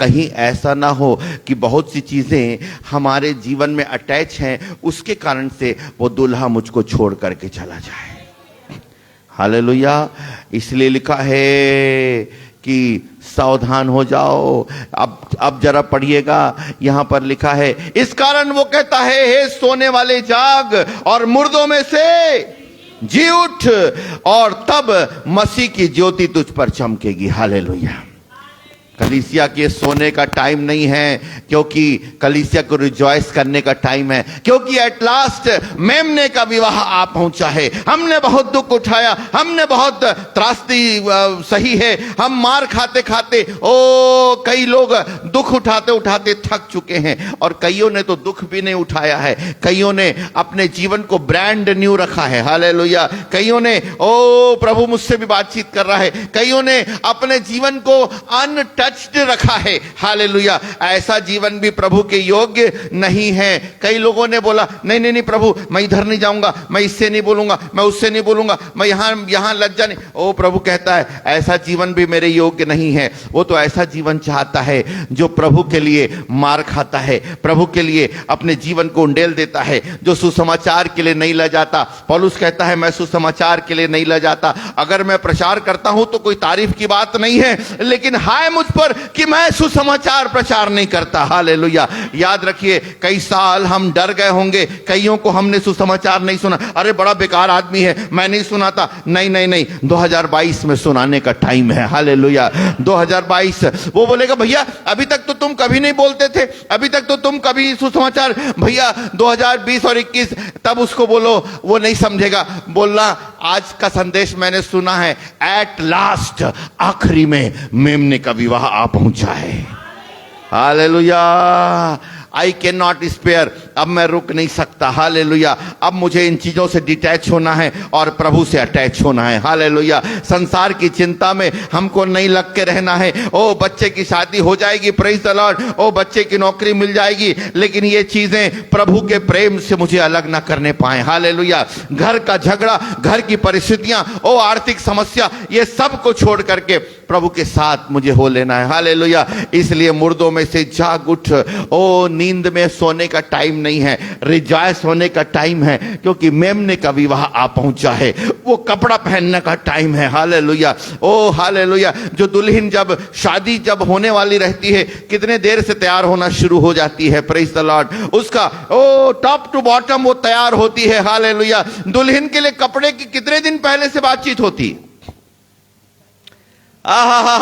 कहीं ऐसा ना हो कि बहुत सी चीजें हमारे जीवन में अटैच हैं, उसके कारण से वो दूल्हा मुझको छोड़ करके चला जाए। हालेलुया। इसलिए लिखा है कि सावधान हो जाओ। अब जरा पढ़िएगा, यहां पर लिखा है, इस कारण वो कहता है हे सोने वाले जाग और मुर्दों में से जी उठ, और तब मसीह की ज्योति तुझ पर चमकेगी। हालेलुया। कलीसिया के सोने का टाइम नहीं है, क्योंकि कलीसिया को रिजॉइस करने का टाइम है, क्योंकि एट लास्ट मेमने का विवाह आ पहुंचा है। हमने बहुत दुख उठाया, हमने बहुत त्रासदी सही है, हम मार खाते खाते कई लोग दुख उठाते उठाते थक चुके हैं, और कईयों ने तो दुख भी नहीं उठाया है, कईयों ने अपने जीवन को ब्रांड न्यू रखा है। हालेलुया। कईयों ने प्रभु मुझसे भी बातचीत कर रहा है, कईयों ने अपने जीवन को अनटच्ड रखा है। हालेलुया। ऐसा जीवन भी प्रभु के योग्य नहीं है। कई लोगों ने बोला नहीं नहीं नहीं प्रभु, मैं इधर नहीं जाऊंगा, मैं इससे नहीं बोलूंगा, मैं उससे नहीं बोलूंगा, मैं यहां लज्जा नहीं। प्रभु कहता है ऐसा जीवन भी मेरे योग्य नहीं है। वो तो ऐसा जीवन चाहता है जो प्रभु के लिए मार खाता है, प्रभु के लिए अपने जीवन को उंडेल देता है, जो सुसमाचार के लिए नहीं लजाता। पौलुस कहता है मैं सुसमाचार के लिए नहीं लजाता। अगर मैं प्रचार करता हूं तो कोई तारीफ की बात नहीं है, लेकिन हाय मुझ पर कि मैं सुसमाचार प्रचार नहीं करता। हालेलुया। याद रखिए कई साल हम डर गए होंगे, कईयों को हमने सुसमाचार नहीं सुना, अरे बड़ा बेकार आदमी है, मैं नहीं सुनाता। नहीं नहीं नहीं, 2022 में सुनाने का टाइम है। हालेलुया। 2022 वो बोलेगा भैया अभी तक तो तुम कभी नहीं बोलते थे, अभी तक तो तुम कभी सुसमाचार, भैया 2020 और 21, तब उसको बोलो, वो नहीं समझेगा। बोलना आज का संदेश मैंने सुना है, एट लास्ट आखिरी में मेमने का विवाह आ पहुंचा है। Hallelujah. I can not spare, अब मैं रुक नहीं सकता। हालेलुया। अब मुझे इन चीजों से डिटैच होना है और प्रभु से अटैच होना है। हालेलुया। संसार की चिंता में हमको नहीं लग के रहना है। बच्चे की शादी हो जाएगी, प्रेज द लॉर्ड, बच्चे की नौकरी मिल जाएगी, लेकिन ये चीजें प्रभु के प्रेम से मुझे अलग ना करने पाए। हालेलुया। घर का झगड़ा, घर की परिस्थितियां, आर्थिक समस्या, ये सब को छोड़ करके प्रभु के साथ मुझे हो लेना है। हालेलुया। इसलिए मुर्दों में से जाग उठ। नींद में सोने का टाइम नहीं है, रिजॉइस होने का टाइम है, क्योंकि मेमने का विवाह आ पहुंचा है। वो कपड़ा पहनने का टाइम है। हालेलुया। हालेलुया। जो दुल्हन जब शादी जब होने वाली रहती है, कितने देर से तैयार होना शुरू हो जाती है। Praise the Lord. उसका टॉप टू बॉटम वो तैयार होती है। हालेलुया। दुल्हन के लिए कपड़े की कितने दिन पहले से बातचीत होती है?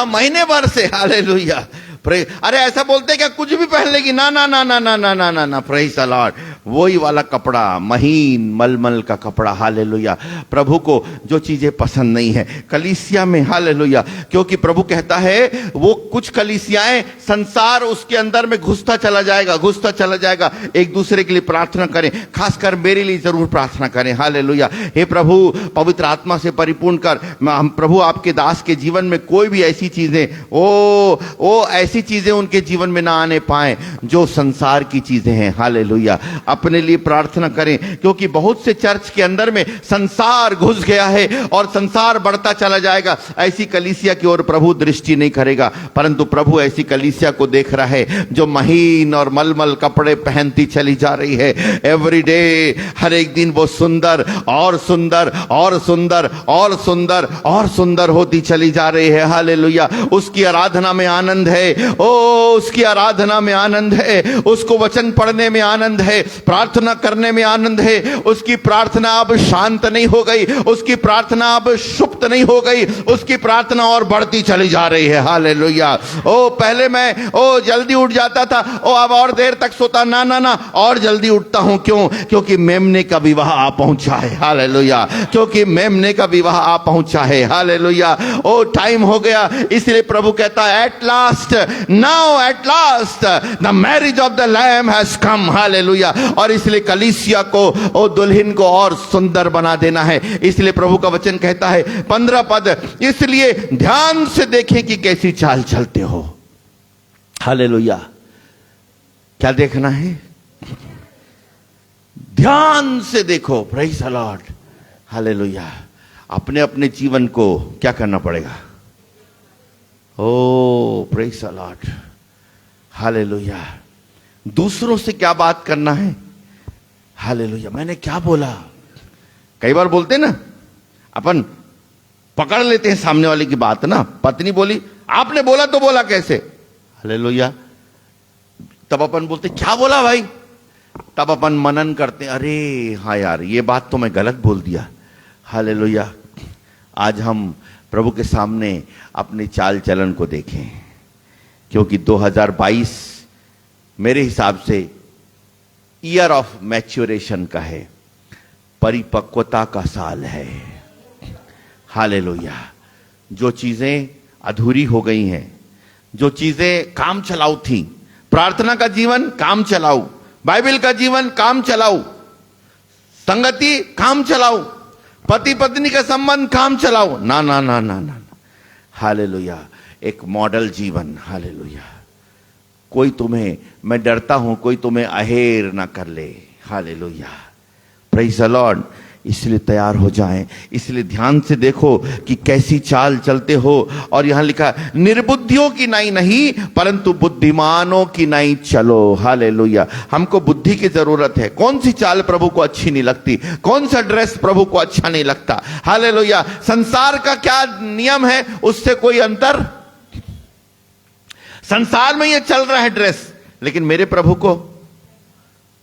महीने भर से। हालेलुया। अरे ऐसा बोलते क्या कुछ भी पहन लेगी? ना ना ना ना ना ना ना ना ना। Praise the Lord. वही वाला कपड़ा, महीन मलमल का कपड़ा। हालेलुया। प्रभु को जो चीजें पसंद नहीं है कलीसिया में। हालेलुया। क्योंकि प्रभु कहता है वो कुछ कलीसियाएं, संसार उसके अंदर में घुसता चला जाएगा, घुसता चला जाएगा। एक दूसरे के लिए प्रार्थना करें, खासकर मेरे लिए जरूर प्रार्थना करें। हालेलुया। हे प्रभु, पवित्र आत्मा से परिपूर्ण कर। हम प्रभु आपके दास के जीवन में कोई भी ऐसी चीजें ऐसी चीजें उनके जीवन में ना आने पाए जो संसार की चीजें हैं। हालेलुया। अपने लिए प्रार्थना करें, क्योंकि बहुत से चर्च के अंदर में संसार घुस गया है और संसार बढ़ता चला जाएगा। ऐसी कलीसिया की ओर प्रभु दृष्टि नहीं करेगा, परंतु प्रभु ऐसी कलीसिया को देख रहा है जो महीन और मलमल कपड़े पहनती चली जा रही है। एवरी डे, हर एक दिन वो सुंदर और सुंदर और सुंदर और सुंदर और सुंदर होती चली जा रही है। हालेलुया। उसकी आराधना में आनंद है। उसकी आराधना में आनंद है, उसको वचन पढ़ने में आनंद है, प्रार्थना करने में आनंद है। उसकी प्रार्थना अब शांत नहीं हो गई, उसकी प्रार्थना अब सुप्त नहीं हो गई, उसकी प्रार्थना और बढ़ती चली जा रही है। हालेलुया। ओ पहले मैं जल्दी उठ जाता था, अब और देर तक सोता, ना ना ना, और जल्दी उठता हूं। क्यों? क्योंकि मेमने का विवाह आ पहुंचा है। हालेलुया। क्योंकि मेमने का विवाह आ पहुंचा है। हालेलुया। ओ टाइम हो गया, इसलिए प्रभु कहता है at last, now at last the marriage of the lamb has come. Hallelujah. और इसलिए कलीसिया को, ओ दुल्हन को और सुंदर बना देना है। इसलिए प्रभु का वचन कहता है 15 पद, इसलिए ध्यान से देखें कि कैसी चाल चलते हो। हालेलुया। क्या देखना है? ध्यान से देखो। Praise the Lord. हालेलुया। अपने अपने जीवन को क्या करना पड़ेगा? ओ प्रेज़ द लॉर्ड। हालेलुया। दूसरों से क्या बात करना है? हालेलुया। मैंने क्या बोला? कई बार बोलते ना, अपन पकड़ लेते हैं सामने वाले की बात ना। पत्नी बोली, आपने बोला तो बोला कैसे? हालेलुया। तब अपन बोलते क्या बोला भाई? तब अपन मनन करते, अरे हाँ यार, ये बात तो मैं गलत बोल दिया। हालेलुया। आज हम प्रभु के सामने अपनी चाल चलन को देखें, क्योंकि 2022 मेरे हिसाब से ईयर ऑफ मैच्योरेशन का है, परिपक्वता का साल है। हालेलुया। जो चीजें अधूरी हो गई हैं, जो चीजें काम चलाऊ थी, प्रार्थना का जीवन काम चलाऊ, बाइबल का जीवन काम चलाऊ, संगति काम चलाऊ, पति पत्नी का संबंध काम चलाओ, ना ना ना ना ना। हालेलुया। एक मॉडल जीवन। हालेलुया। कोई तुम्हें, मैं डरता हूं कोई तुम्हें अहेर ना कर ले। हालेलुया। Praise the Lord. इसलिए तैयार हो जाएं, इसलिए ध्यान से देखो कि कैसी चाल चलते हो। और यहां लिखा, निर्बुद्धियों की नाई नहीं परंतु बुद्धिमानों की नाई चलो। हालेलुया। हमको बुद्धि की जरूरत है। कौन सी चाल प्रभु को अच्छी नहीं लगती? कौन सा ड्रेस प्रभु को अच्छा नहीं लगता? हालेलुया। संसार का क्या नियम है, उससे कोई अंतर? संसार में ये चल रहा है ड्रेस, लेकिन मेरे प्रभु को,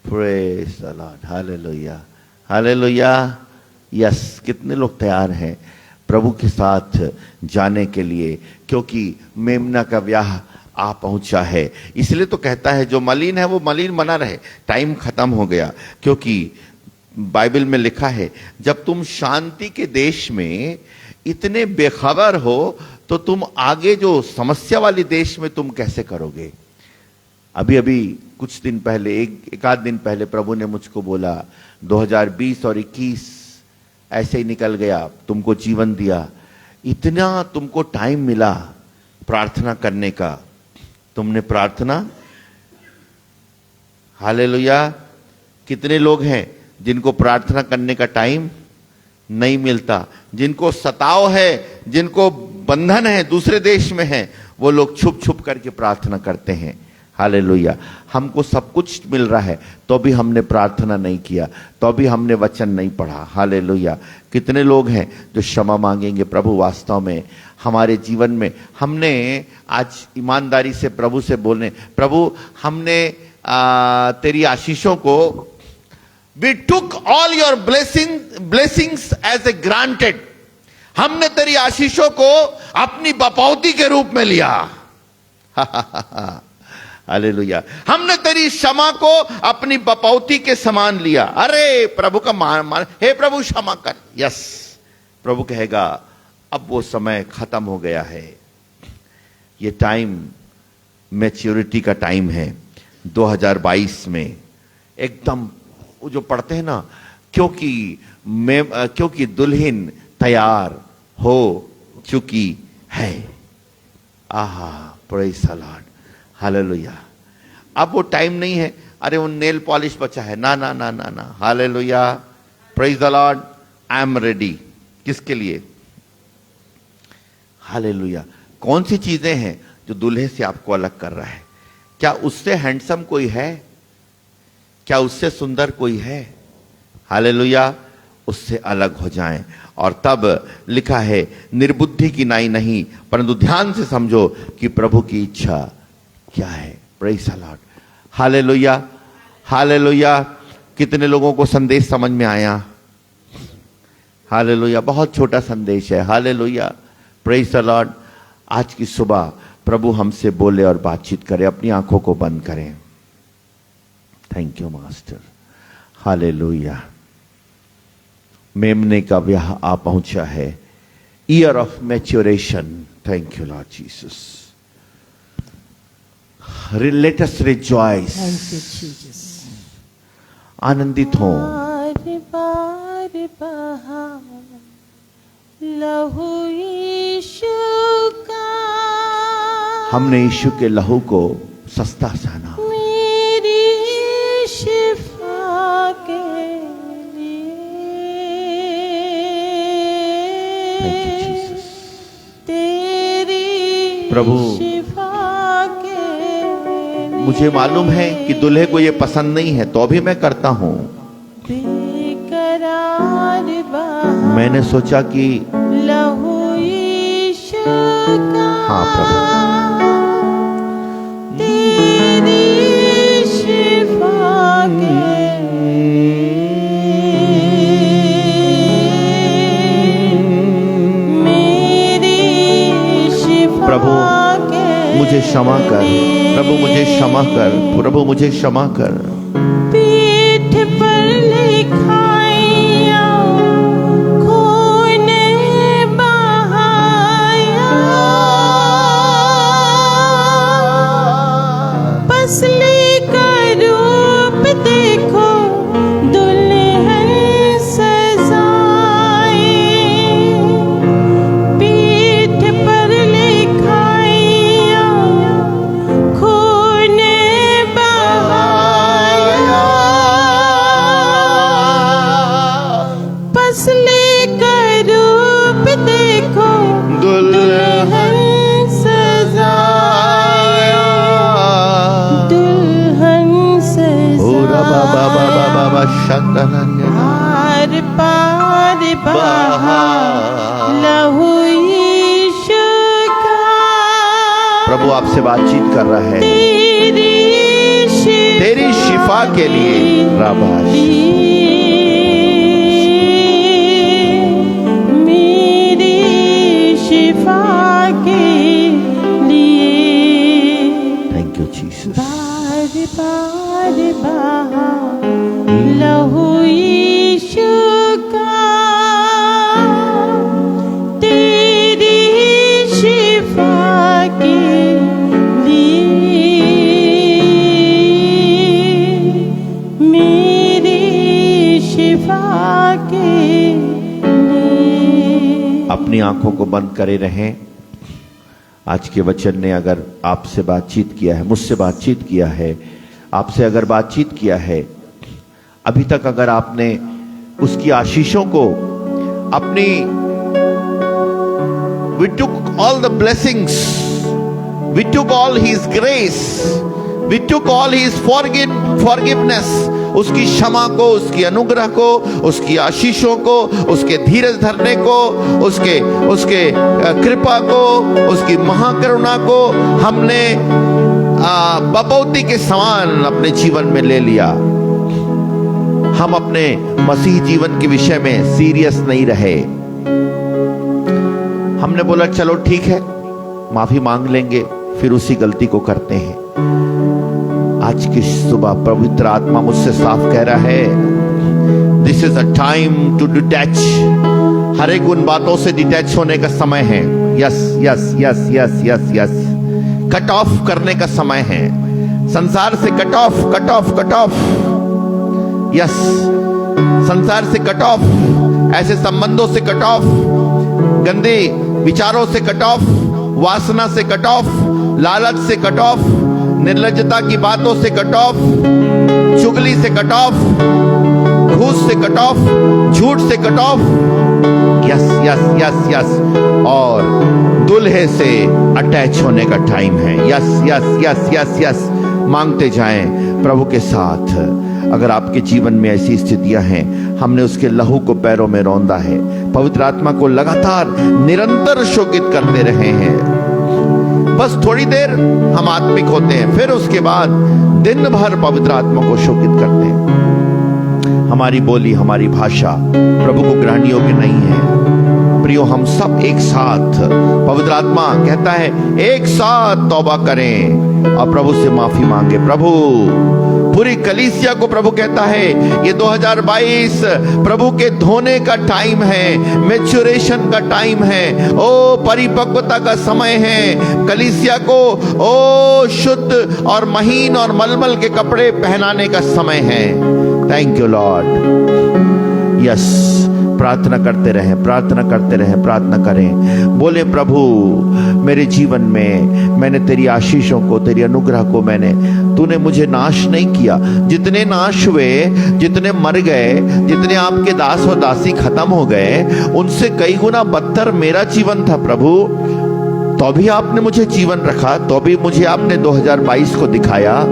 praise the Lord. Hallelujah. Hallelujah. Yes. कितने लोग तैयार हैं प्रभु के साथ जाने के लिए? क्योंकि मेमना का ब्याह आ पहुंचा है। इसलिए तो कहता है जो मलिन है वो मलिन बना रहे। टाइम खत्म हो गया, क्योंकि बाइबल में लिखा है जब तुम शांति के देश में इतने बेखबर हो तो तुम आगे जो समस्या वाली देश में तुम कैसे करोगे? अभी अभी कुछ दिन पहले, एक आध दिन पहले प्रभु ने मुझको बोला 2020 और 21 ऐसे ही निकल गया, तुमको जीवन दिया, इतना तुमको टाइम मिला प्रार्थना करने का, तुमने प्रार्थना? हालेलुया। कितने लोग हैं जिनको प्रार्थना करने का टाइम नहीं मिलता? जिनको सताव है, जिनको बंधन है, दूसरे देश में है, वो लोग छुप छुप करके प्रार्थना करते हैं। हालेलुया। हमको सब कुछ मिल रहा है तो भी हमने प्रार्थना नहीं किया, तो भी हमने वचन नहीं पढ़ा। हालेलुया। कितने लोग हैं जो क्षमा मांगेंगे? प्रभु वास्तव में हमारे जीवन में, हमने आज ईमानदारी से प्रभु से बोलने, प्रभु हमने तेरी आशीषों को, we took all your blessings as a granted, हमने तेरी आशीषों को अपनी बपौती के रूप में लिया। हालेलुया। हमने तेरी क्षमा को अपनी बपौती के समान लिया। अरे प्रभु का मान, हे प्रभु क्षमा कर। यस। प्रभु कहेगा अब वो समय खत्म हो गया है। ये टाइम मैच्योरिटी का टाइम है। 2022 में एकदम वो जो पढ़ते हैं ना, क्योंकि दुल्हन तैयार हो चुकी है। आहा, प्रेज़ द लॉर्ड। हालेलुया। अब वो टाइम नहीं है, अरे वो नेल पॉलिश बचा है, ना ना ना ना ना। Hallelujah. Praise the Lord. I am ready. किसके लिए? हालेलुया। कौन सी चीजें हैं जो दूल्हे से आपको अलग कर रहा है? क्या उससे हैंडसम कोई है? क्या उससे सुंदर कोई है? हालेलुया। उससे अलग हो जाएं। और तब लिखा है निर्बुद्धि की नाई नहीं परंतु ध्यान से समझो कि प्रभु की इच्छा क्या है। Praise the Lord. Hallelujah. Hallelujah. कितने लोगों को संदेश समझ में आया? हालेलुया, बहुत छोटा संदेश है। Hallelujah, praise the Lord. आज की सुबह प्रभु हमसे बोले और बातचीत करे। अपनी आंखों को बंद करें। Thank you master. हालेलुया। मेमने का ब्याह आ पहुंचा है, year of maturation. Thank you Lord Jesus. Let us rejoice. Thank you Jesus. आनंदित हो। बार बार बहा लहू यीशु का, हमने यीशु के लहू को सस्ता जाना। मेरी शिफा के लिए। Thank you Jesus. तेरी प्रभु, शिफा के लिए। मुझे मालूम है कि दूल्हे को ये पसंद नहीं है, तो भी मैं करता हूं। बेकरार बहा मैंने सोचा कि लहू यीशु का। हाँ प्रभु, तेरी शिफा के मेरी शिफा प्रभु, के मुझे क्षमा कर। प्रभु मुझे क्षमा कर। प्रभु मुझे क्षमा कर। पीठ पर लिखाया खून बहाया, पसली का रूप देखो दुल्हन सजाए। पीठ पर लिखाया खून बहाया, पसली का रूप देखो दुल्हन सजाया। दुल्हन आर पार बहा लहू यीशु का। प्रभु आपसे बातचीत कर रहा है। तेरी शिफा के लिए राबाश। मेरी शिफा के लिए। Thank you Jesus. बार बार बहा लहू यीशु का, तेरी शिफा के लिए। मेरी शिफा के लिए। अपनी आंखों को बंद करे रहें। आज के वचन ने अगर आपसे बातचीत किया है, मुझसे बातचीत किया है, आपसे अगर बातचीत किया है, अभी तक अगर आपने उसकी आशीषों को अपनी we took all the blessings, we took all his grace, we took all his forgiveness, उसकी क्षमा को, उसकी अनुग्रह को, उसकी आशीषों को, उसके धीरज धरने को, उसके कृपा को, उसकी महाकरुणा को हमने बपौती के समान अपने जीवन में ले लिया। हम अपने मसीह जीवन के विषय में सीरियस नहीं रहे। हमने बोला चलो ठीक है, माफी मांग लेंगे, फिर उसी गलती को करते हैं। आज की सुबह पवित्र आत्मा मुझसे साफ कह रहा है, this is a time to detach. हर एक उन बातों से डिटैच होने का समय है। Yes yes yes yes yes yes, cut off करने का समय है। संसार से cut off, cut off, cut off. Yes, संसार से कट ऑफ, ऐसे संबंधों से कट ऑफ, गंदे विचारों से कट ऑफ, वासना से कट ऑफ, लालच से कट ऑफ, निर्लज्जता की बातों से कट ऑफ, चुगली से कट ऑफ, घूस से कट ऑफ, झूठ से cut off. Yes yes yes yes, और दुल्हे से अटैच होने का टाइम है। Yes yes yes yes yes, मांगते जाएं प्रभु के साथ। अगर आपके जीवन में ऐसी स्थितियां हैं, हमने उसके लहू को पैरों में रौंदा है, पवित्र आत्मा को लगातार निरंतर शोकित करते रहे हैं। बस थोड़ी देर हम आत्मिक होते हैं, फिर उसके बाद दिन भर पवित्र आत्मा को शोकित करते हैं। हमारी बोली, हमारी भाषा प्रभु को ग्रहण योग्य नहीं है। प्रियो, हम सब एक साथ, पवित्र आत्मा कहता है एक साथ तौबा करें और प्रभु से माफी मांगे। प्रभु पूरी कलीसिया को प्रभु कहता है ये 2022 प्रभु के धोने का टाइम है, मैच्योरेशन का टाइम है, ओ परिपक्वता का समय है। कलीसिया को ओ शुद्ध और महीन और मलमल के कपड़े पहनाने का समय है। Thank you Lord. यस, प्रार्थना करते रहें, प्रार्थना करते रहें, प्रार्थना करें। बोले प्रभु मेरे जीवन में मैंने तेरी आशीषों को, तेरी अनुग्रह को तूने मुझे नाश नहीं किया। जितने नाश हुए, जितने मर गए, जितने आपके दास और दासी खत्म हो गए, उनसे कई गुना बदतर मेरा जीवन था प्रभु। तो भी आपने मुझे जीवन रखा, तो भी मुझे आपने 2022 को दिखाया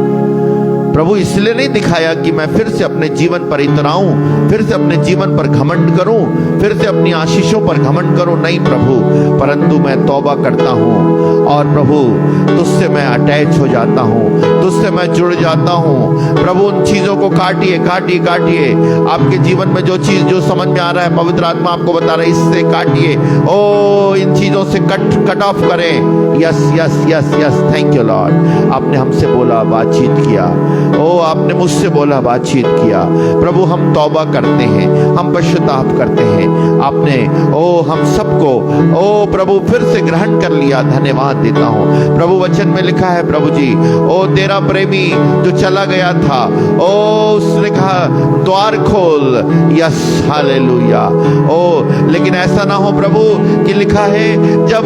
प्रभु। इसलिए नहीं दिखाया कि मैं फिर से अपने जीवन पर इतराऊं, फिर से अपने जीवन पर घमंड करूं, फिर से अपनी आशीषों पर घमंड करूं, नहीं प्रभु, परंतु मैं तौबा करता हूं और प्रभु तुझसे मैं अटैच हो जाता हूं, तुझसे मैं जुड़ जाता हूं। प्रभु उन चीजों को काटिए, काटिए, काटिए। आपके जीवन में जो चीज जो समझ में आ रहा है, पवित्र आत्मा आपको बता रहा है, इससे काटिए। ओ इन चीजों से कट ऑफ करें। Yes yes yes yes, thank you Lord. आपने हमसे बोला, बातचीत किया, ओ आपने मुझसे बोला, बातचीत किया। प्रभु हम तौबा करते हैं, हम पश्चाताप करते हैं। आपने ओ हम सबको ओ प्रभु फिर से ग्रहण कर लिया, धन्यवाद देता हूं। प्रभु वचन में लिखा है प्रभु जी, ओ तेरा प्रेमी जो चला गया था, ओ उसने कहा द्वार खोल। Yes, hallelujah. ओ लेकिन ऐसा ना हो प्रभु कि लिखा है जब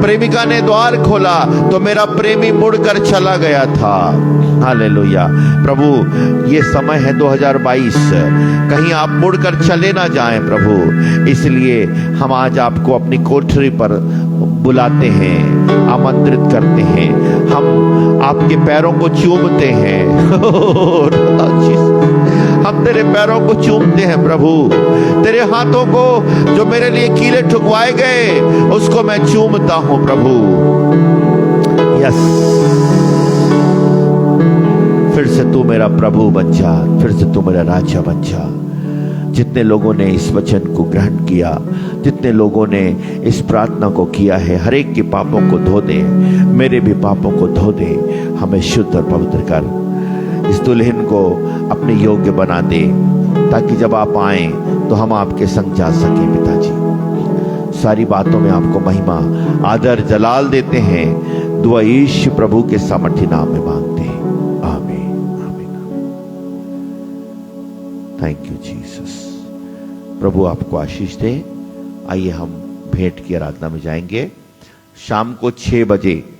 प्रेमिका ने द्वार खोला तो मेरा प्रेमी मुड़कर चला गया था। हालेलुया। प्रभु ये समय है 2022, कहीं आप मुड़कर चले ना जाएं प्रभु। इसलिए हम आज आपको अपनी कोठरी पर बुलाते हैं, आमंत्रित करते हैं, हम आपके पैरों को चूमते हैं। हम तेरे पैरों को चूमते हैं प्रभु। तेरे हाथों को जो मेरे लिए कीले ठुकवाए गए उसको मैं चूमता हूं प्रभु। यस, फिर से तू मेरा प्रभु बन जा, फिर से तू मेरा राजा बन जा। जितने लोगों ने इस वचन को ग्रहण किया, जितने लोगों ने इस प्रार्थना को किया है, हर एक के पापों को धो दे, मेरे भी पापों को धो दे, हमें शुद्ध और पवित्र कर। इस दुल्हन को अपने योग्य बना दे ताकि जब आप आए तो हम आपके संग जा सकें। पिताजी सारी बातों में आपको महिमा, आदर, जलाल देते हैं। दुआ यीशु प्रभु के सामर्थ्य नाम में मांगते हैं, आमीन, आमीन, आमीन। Thank you Jesus. प्रभु आपको आशीष दे। आइए हम भेंट की आराधना में जाएंगे। शाम को 6 बजे